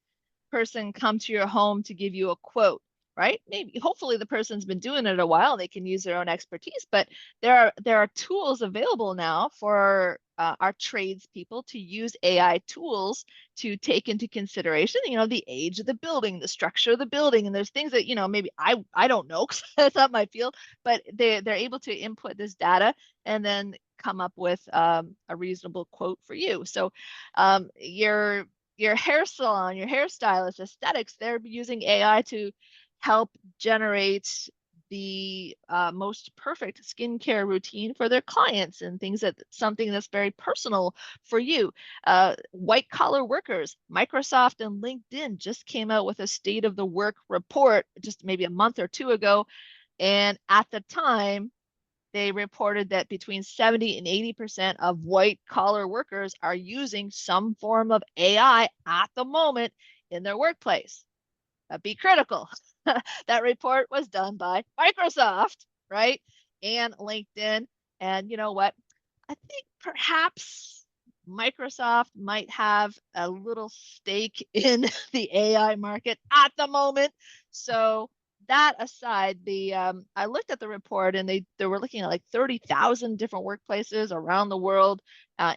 person come to your home to give you a quote, right? Maybe hopefully the person's been doing it a while, they can use their own expertise, but there are tools available now for our tradespeople to use AI tools to take into consideration, the age of the building, the structure of the building, and there's things that, maybe I don't know because that's not my field, but they're able to input this data and then come up with a reasonable quote for you. So your hair salon, your hairstylist, aesthetics, they're using AI to help generate the most perfect skincare routine for their clients and something that's very personal for you. White collar workers, Microsoft and LinkedIn just came out with a state of the work report just maybe a month or two ago. And at the time, they reported that between 70 and 80% of white collar workers are using some form of AI at the moment in their workplace. Be critical. That report was done by Microsoft, right? And LinkedIn. And you know what? I think perhaps Microsoft might have a little stake in the AI market at the moment. So that aside, I looked at the report and they were looking at like 30,000 different workplaces around the world,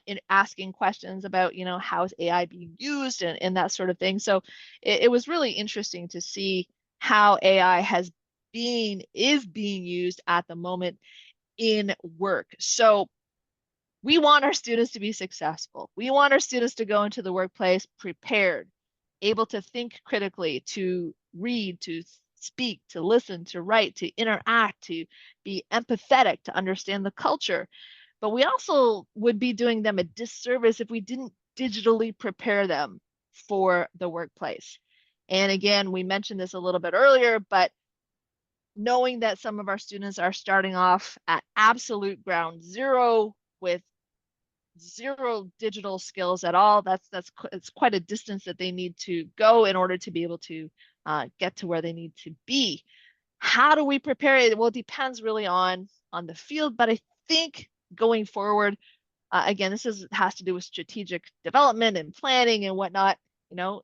in asking questions about, how's AI being used and that sort of thing. So it was really interesting to see how AI is being used at the moment in work. So we want our students to be successful. We want our students to go into the workplace prepared, able to think critically, to read, to speak, to listen, to write, to interact, to be empathetic, to understand the culture. But we also would be doing them a disservice if we didn't digitally prepare them for the workplace. And again, we mentioned this a little bit earlier, but knowing that some of our students are starting off at absolute ground zero with zero digital skills at all, it's quite a distance that they need to go in order to be able to get to where they need to be. How do we prepare it? Well, it depends really on the field, but I think going forward, again, has to do with strategic development and planning and whatnot,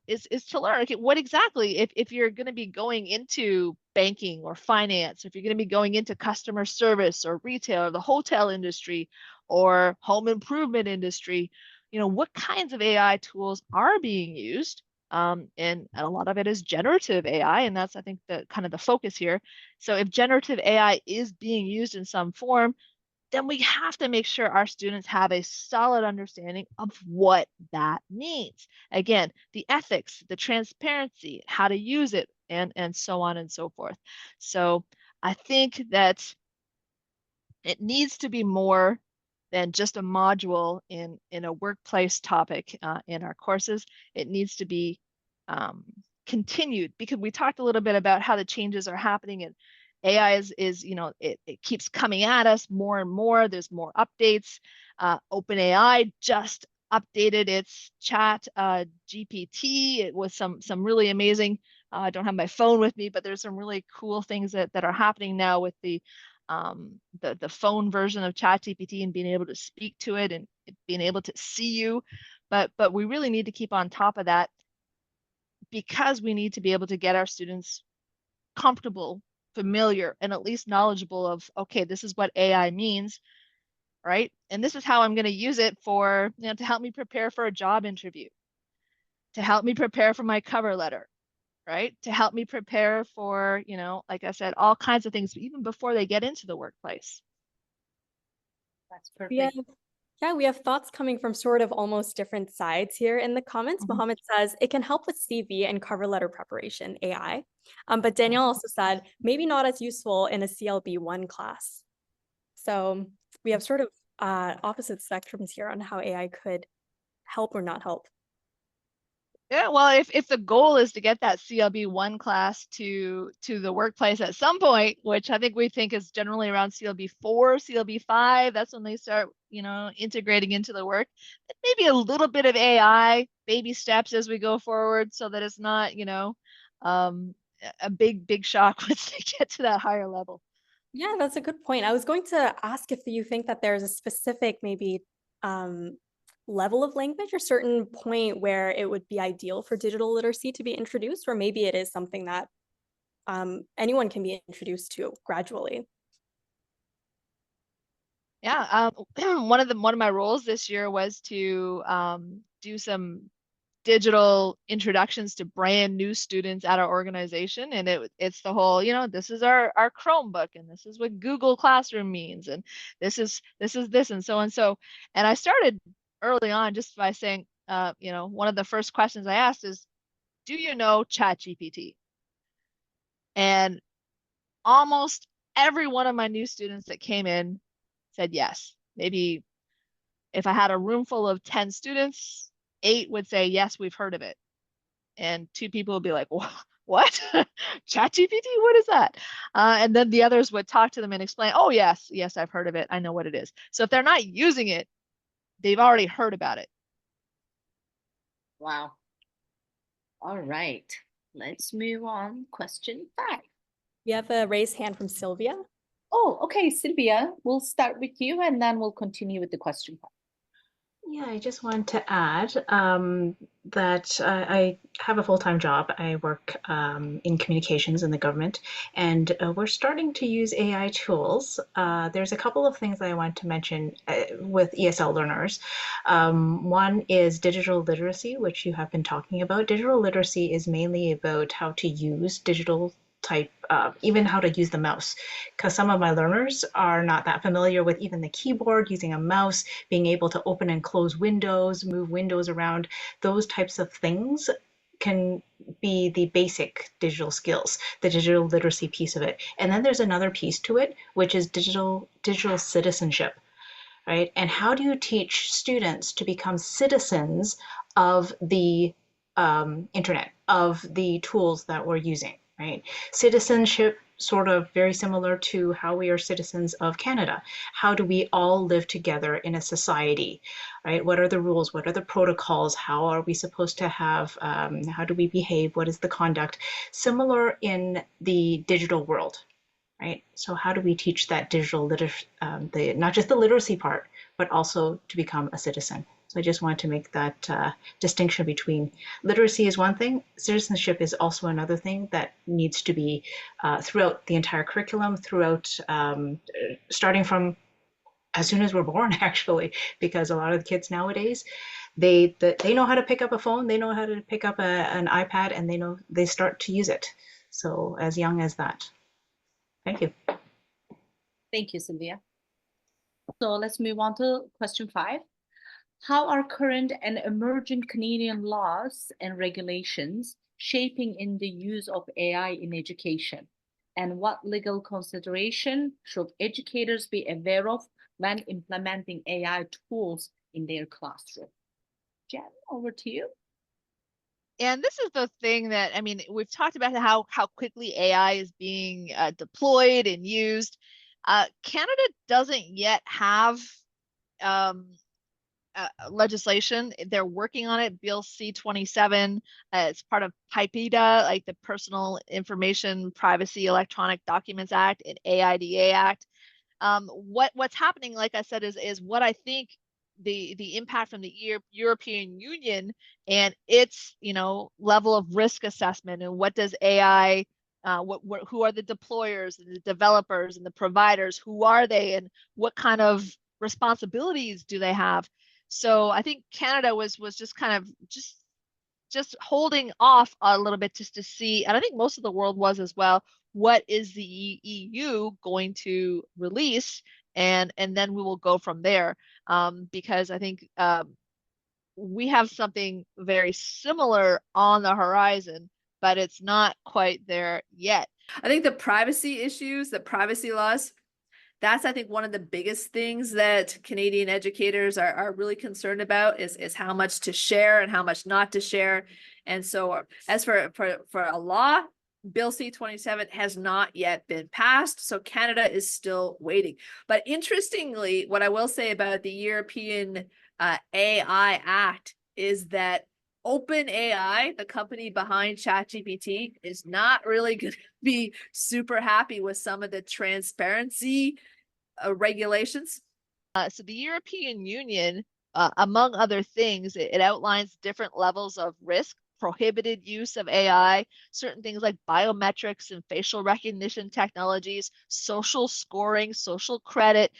is to learn, okay, what exactly, if you're going to be going into banking or finance, if you're going to be going into customer service or retail or the hotel industry or home improvement industry, what kinds of AI tools are being used? And a lot of it is generative AI, and that's, I think, the kind of the focus here. So if generative AI is being used in some form, then we have to make sure our students have a solid understanding of what that means. Again, the ethics, the transparency, how to use it, and so on and so forth. So I think that it needs to be more than just a module in a workplace topic in our courses. It needs to be continued, because we talked a little bit about how the changes are happening, and AI is it keeps coming at us more and more. There's more updates. OpenAI just updated its chat GPT. It was some really amazing. I don't have my phone with me, but there's some really cool things that are happening now with the phone version of ChatGPT and being able to speak to it and being able to see you. But we really need to keep on top of that, because we need to be able to get our students comfortable, familiar, and at least knowledgeable of, okay, this is what AI means, right? And this is how I'm going to use it for, to help me prepare for a job interview, to help me prepare for my cover letter, right? To help me prepare for, like I said, all kinds of things, even before they get into the workplace. That's perfect. We have thoughts coming from sort of almost different sides here in the comments. Mohammed says it can help with CV and cover letter preparation, AI. But Danielle also said maybe not as useful in a CLB1 class. So we have sort of opposite spectrums here on how AI could help or not help. Yeah, well, if the goal is to get that CLB1 class to the workplace at some point, which I think we think is generally around CLB4, CLB5, that's when they start, integrating into the work. Maybe a little bit of AI, baby steps as we go forward, so that it's not, a big shock once they get to that higher level. Yeah, that's a good point. I was going to ask if you think that there's a specific maybe level of language or certain point where it would be ideal for digital literacy to be introduced, or maybe it is something that anyone can be introduced to gradually. Yeah, one of my roles this year was to do some digital introductions to brand new students at our organization, and it's the whole, this is our Chromebook, and this is what Google Classroom means, and this is this, and so and so. And I started early on just by saying, one of the first questions I asked is, do you know ChatGPT? And almost every one of my new students that came in said yes. Maybe if I had a room full of 10 students, 8 would say, yes, we've heard of it. And 2 people would be like, what? ChatGPT? What is that? And then the others would talk to them and explain, oh, yes, I've heard of it. I know what it is. So if they're not using it, they've already heard about it. Wow. All right. Let's move on. Question 5. We have a raised hand from Sylvia. Oh, okay, Sylvia, we'll start with you and then we'll continue with the question 5. Yeah, I just want to add that I have a full-time job. I work in communications in the government, and we're starting to use AI tools. There's a couple of things that I want to mention with ESL learners. One is digital literacy, which you have been talking about. Digital literacy is mainly about how to use digital type, even how to use the mouse, because some of my learners are not that familiar with even the keyboard, using a mouse, being able to open and close windows, move windows around. Those types of things can be the basic digital skills, the digital literacy piece of it. And then there's another piece to it, which is digital citizenship, right? And how do you teach students to become citizens of the internet, of the tools that we're using? Right? Citizenship, sort of very similar to how we are citizens of Canada. How do we all live together in a society, right? What are the rules? What are the protocols? How are we supposed to have, how do we behave? What is the conduct? Similar in the digital world, right? So how do we teach that digital not just the literacy part, but also to become a citizen? So I just wanted to make that distinction between literacy is one thing, citizenship is also another thing that needs to be throughout the entire curriculum, throughout starting from as soon as we're born, actually, because a lot of the kids nowadays, they know how to pick up a phone, they know how to pick up an iPad, and they start to use it. So as young as that. Thank you. Thank you, Sylvia. So let's move on to question 5. How are current and emerging Canadian laws and regulations shaping in the use of AI in education? And what legal consideration should educators be aware of when implementing AI tools in their classroom? Jen, over to you. And this is the thing that, I mean, we've talked about how quickly AI is being deployed and used. Canada doesn't yet have legislation. They're working on it. Bill C-27. It's part of PIPEDA, like the Personal Information Privacy Electronic Documents Act and AIDA Act. What's happening, like I said, is what I think the impact from the European Union and its level of risk assessment, and what does AI who are the deployers and the developers and the providers, who are they, and what kind of responsibilities do they have? So I think Canada was just kind of just holding off a little bit just to see, and I think most of the world was as well, what is the EU going to release, and then we will go from there, because I think we have something very similar on the horizon, but it's not quite there yet. I think the privacy issues, the privacy laws, that's, I think, one of the biggest things that Canadian educators are really concerned about is how much to share and how much not to share. And so as for a law, Bill C-27 has not yet been passed, so Canada is still waiting. But interestingly, what I will say about the European AI Act is that OpenAI, the company behind ChatGPT, is not really going to be super happy with some of the transparency regulations. So the European Union, among other things, it outlines different levels of risk prohibited use of AI, certain things like biometrics and facial recognition technologies, social scoring, social credit,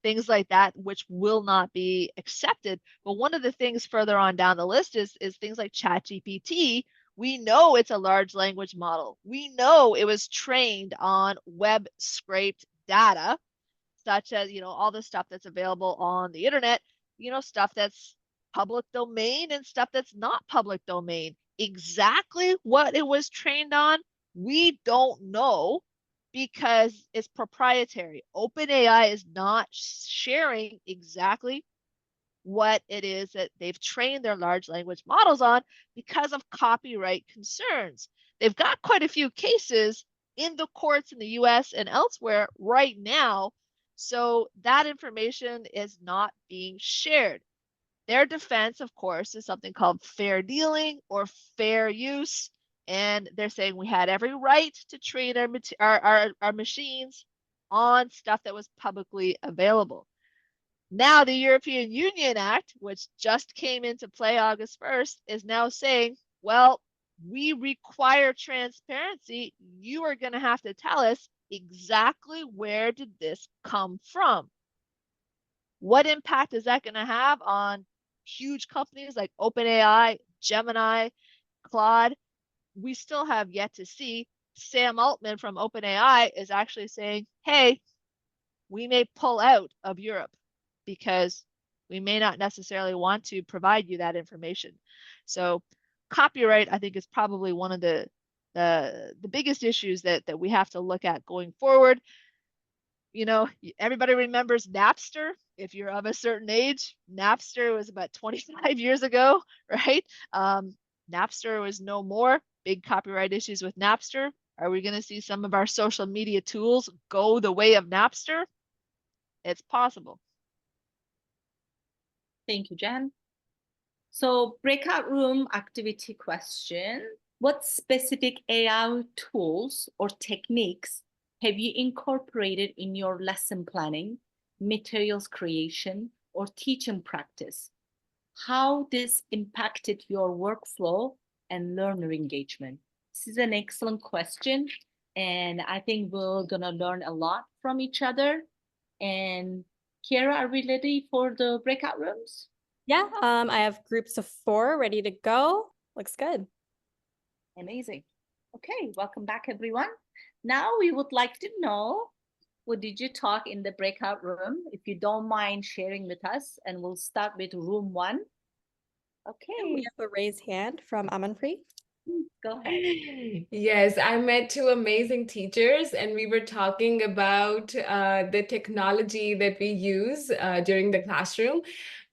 things like that, which will not be accepted. But one of the things further on down the list is things like ChatGPT. We know it's a large language model. We know it was trained on web scraped data, such as, all the stuff that's available on the internet, stuff that's public domain and stuff that's not public domain. Exactly what it was trained on, we don't know because it's proprietary. OpenAI is not sharing exactly what it is that they've trained their large language models on because of copyright concerns. They've got quite a few cases in the courts in the US and elsewhere right now. So that information is not being shared. Their defense, of course, is something called fair dealing or fair use. And they're saying we had every right to train our machines on stuff that was publicly available. Now, the European Union Act, which just came into play August 1st, is now saying, well, we require transparency. You are going to have to tell us exactly where did this come from. What impact is that going to have on huge companies like OpenAI, Gemini, Claude? We still have yet to see. Sam Altman from OpenAI is actually saying, hey, we may pull out of Europe because we may not necessarily want to provide you that information. So copyright, I think, is probably one of the biggest issues that we have to look at going forward. Everybody remembers Napster. If you're of a certain age, Napster was about 25 years ago, right? Napster was no more. Big copyright issues with Napster. Are we going to see some of our social media tools go the way of Napster? It's possible. Thank you, Jen. So breakout room activity question. What specific AI tools or techniques have you incorporated in your lesson planning, materials creation, or teaching practice? How this impacted your workflow and learner engagement? This is an excellent question, and I think we're gonna learn a lot from each other. And Kiara, are we ready for the breakout rooms? Yeah, I have groups of 4 ready to go. Looks good. Amazing. Okay, welcome back, everyone. Now we would like to know, what did you talk in the breakout room? If you don't mind sharing with us, and we'll start with room 1. Okay. We have a raised hand from Amanpreet. Go ahead. Yes, I met 2 amazing teachers, and we were talking about the technology that we use during the classroom.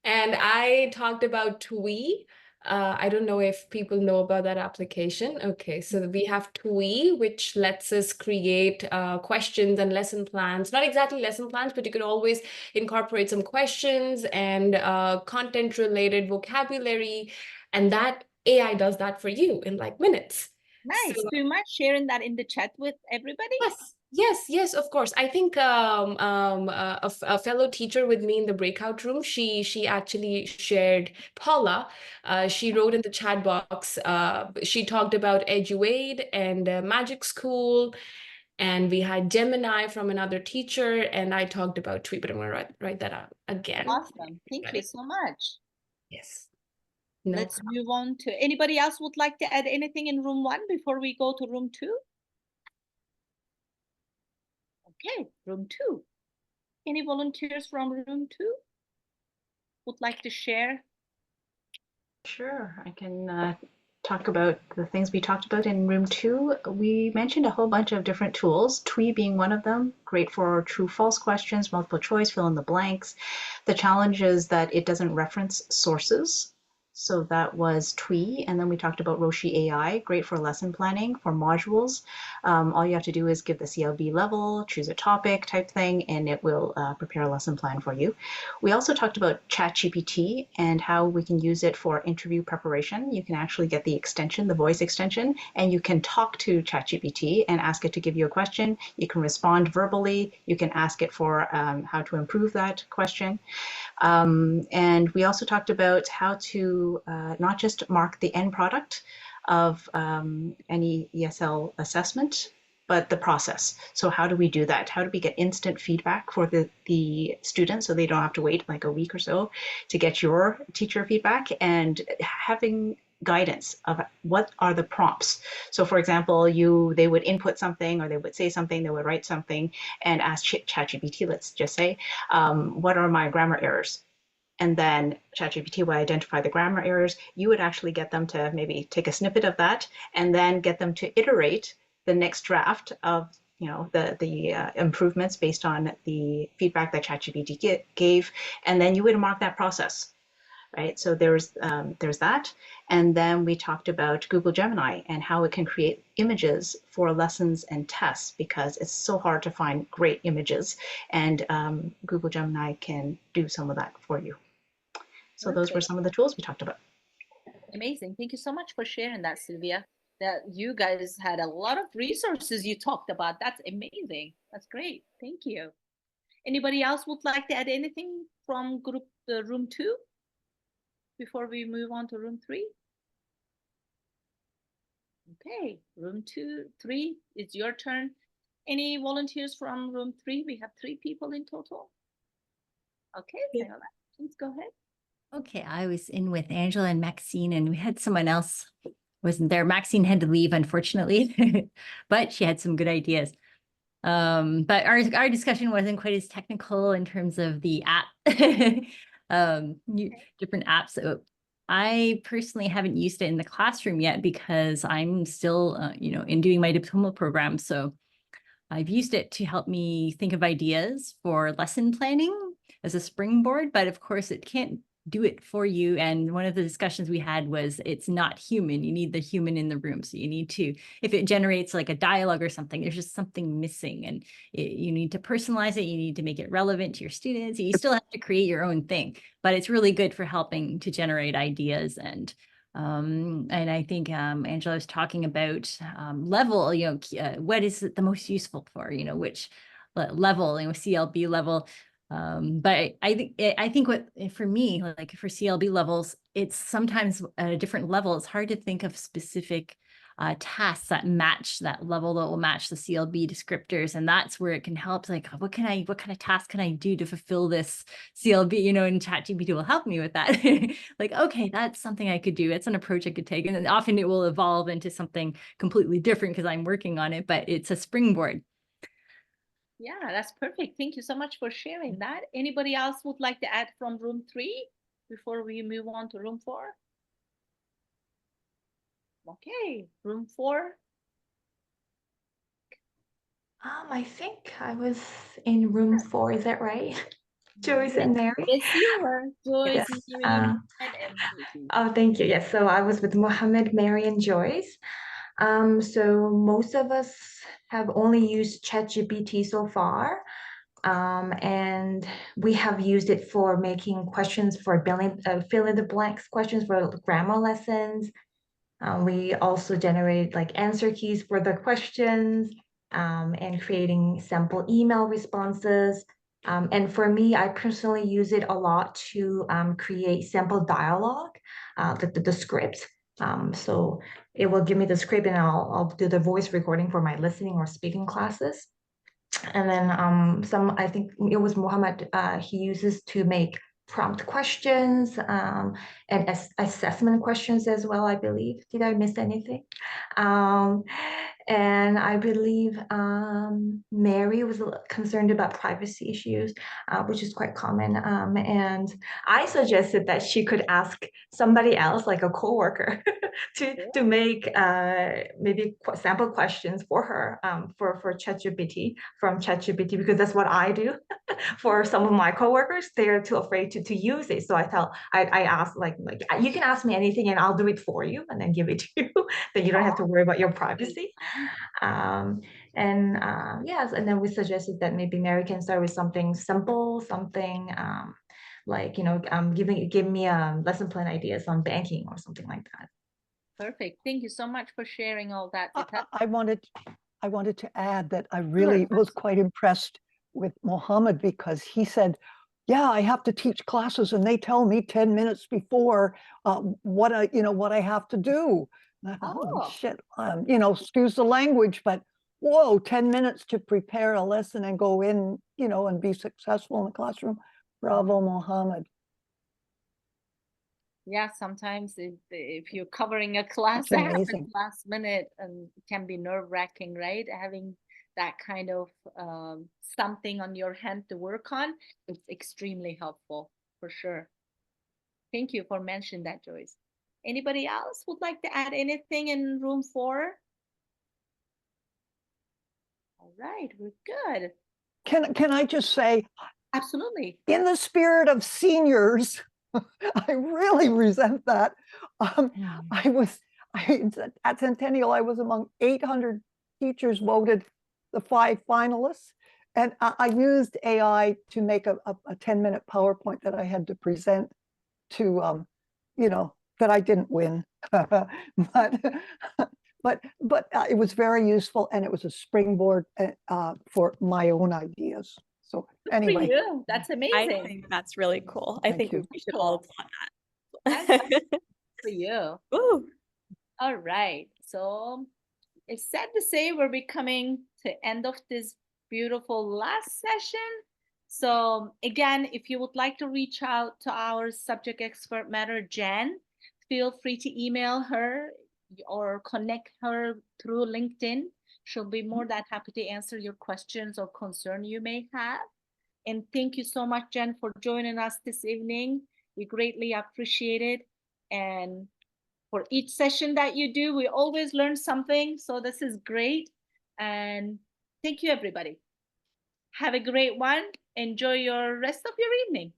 And I talked about TWE. I don't know if people know about that application. Okay, so we have TWE, which lets us create questions and lesson plans. Not exactly lesson plans, but you can always incorporate some questions and content-related vocabulary, and that AI does that for you in like minutes. Nice. So, Do you mind sharing that in the chat with everybody? yes, of course. I think a fellow teacher with me in the breakout room, she actually shared, Paula, she wrote in the chat box, she talked about EduAid and Magic School, and we had Gemini from another teacher, and I talked about TWE, but I'm going to write that out again. Awesome. Thank you so much. Yes. Let's move on to, anybody else would like to add anything in room 1 before we go to room 2? Okay, room 2. Any volunteers from room 2 would like to share? Sure, I can talk about the things we talked about in room 2. We mentioned a whole bunch of different tools, TWE being one of them, great for true-false questions, multiple choice, fill in the blanks. The challenge is that it doesn't reference sources. So that was TWE, and then we talked about Roshi AI, great for lesson planning, for modules. All you have to do is give the CLB level, choose a topic type thing, and it will prepare a lesson plan for you. We also talked about ChatGPT and how we can use it for interview preparation. You can actually get the extension, the voice extension, and you can talk to ChatGPT and ask it to give you a question. You can respond verbally. You can ask it for how to improve that question. And we also talked about how to not just mark the end product of any ESL assessment, but the process. So how do we do that? How do we get instant feedback for the students so they don't have to wait like a week or so to get your teacher feedback, and having guidance of what are the prompts. So for example, they would input something, or they would say something, they would write something and ask ChatGPT, let's just say, what are my grammar errors? And then ChatGPT would identify the grammar errors. You would actually get them to maybe take a snippet of that and then get them to iterate the next draft of the improvements based on the feedback that ChatGPT gave, and then you would mark that process, right? So there's that, and then we talked about Google Gemini and how it can create images for lessons and tests, because it's so hard to find great images, and Google Gemini can do some of that for you. So those were some of the tools we talked about. Amazing. Thank you so much for sharing that, Sylvia. That you guys had a lot of resources you talked about. That's amazing. That's great. Thank you. Anybody else would like to add anything from room 2 before we move on to room 3? Okay, room 3, it's your turn. Any volunteers from room 3? We have 3 people in total. Okay, Viola, please go ahead. Okay, I was in with Angela and Maxine, and we had someone else wasn't there. Maxine had to leave, unfortunately, but she had some good ideas. But our discussion wasn't quite as technical in terms of the app, different apps. So I personally haven't used it in the classroom yet because I'm still, in doing my diploma program. So I've used it to help me think of ideas for lesson planning as a springboard, but of course it can't do it for you. And one of the discussions we had was it's not human. You need the human in the room. So you need to, if it generates like a dialogue or something, there's just something missing, and you need to personalize it. You need to make it relevant to your students. You still have to create your own thing, but it's really good for helping to generate ideas. And I think Angela was talking about level, what is it the most useful for, which level, CLB level. But I think what for me, like for CLB levels, it's sometimes at a different level. It's hard to think of specific tasks that match that level, that will match the CLB descriptors, and that's where it can help. Like, what kind of task can I do to fulfill this CLB? And ChatGPT will help me with that. Like, okay, that's something I could do. It's an approach I could take, and then often it will evolve into something completely different because I'm working on it. But it's a springboard. Yeah, that's perfect. Thank you so much for sharing that. Anybody else would like to add from room 3 before we move on to room 4? Okay, room 4. I think I was in room 4. Is that right? Joyce and Mary? Yes, you were. Joyce, Yes. Mary, and Lucy. Oh, thank you. Yes, so I was with Mohammed, Mary, and Joyce. So most of us have only used ChatGPT so far. And we have used it for making questions for fill in the blanks questions for grammar lessons. We also generate like answer keys for the questions, and creating sample email responses. And for me, I personally use it a lot to create sample dialogue, the script. So it will give me the script, and I'll do the voice recording for my listening or speaking classes. And then I think it was Mohammed, he uses to make prompt questions and assessment questions as well, I believe. Did I miss anything? And I believe Mary was concerned about privacy issues, which is quite common. And I suggested that she could ask somebody else, like a coworker, to make maybe sample questions for her for ChatGPT, from ChatGPT, because that's what I do for some of my coworkers. They're too afraid to use it. So I asked like you can ask me anything and I'll do it for you and then give it to you. Then you don't have to worry about your privacy. Yes, and then we suggested that maybe Mary can start with something simple, something like give me lesson plan ideas on banking or something like that. Perfect. Thank you so much for sharing all that. I wanted to add that I really was quite impressed with Mohammed, because he said, yeah, I have to teach classes and they tell me 10 minutes before what I have to do. Holy Oh. shit, excuse the language, but whoa, 10 minutes to prepare a lesson and go in, and be successful in the classroom. Bravo, Mohammed. Yeah, sometimes if you're covering a class That's that happens amazing. last minute, and it can be nerve-wracking, right? Having that kind of something on your hand to work on, it's extremely helpful for sure. Thank you for mentioning that, Joyce. Anybody else would like to add anything in room 4? All right, we're good. Can I just say, Absolutely. in the spirit of seniors, I really resent that. At Centennial, I was among 800 teachers voted the 5 finalists. And I used AI to make a 10-minute PowerPoint that I had to present to, that I didn't win. but it was very useful, and it was a springboard for my own ideas. So anyway. For you. That's I amazing. think that's really cool. I think you. we should all applaud That's that. for you. Ooh. All right. So it's sad to say we're becoming to end of this beautiful last session. So again, if you would like to reach out to our subject expert matter, Jen, feel free to email her or connect her through LinkedIn. She'll be more than happy to answer your questions or concern you may have. And thank you so much, Jen, for joining us this evening. We greatly appreciate it. And for each session that you do, we always learn something. So this is great. And thank you, everybody. Have a great one. Enjoy your rest of your evening.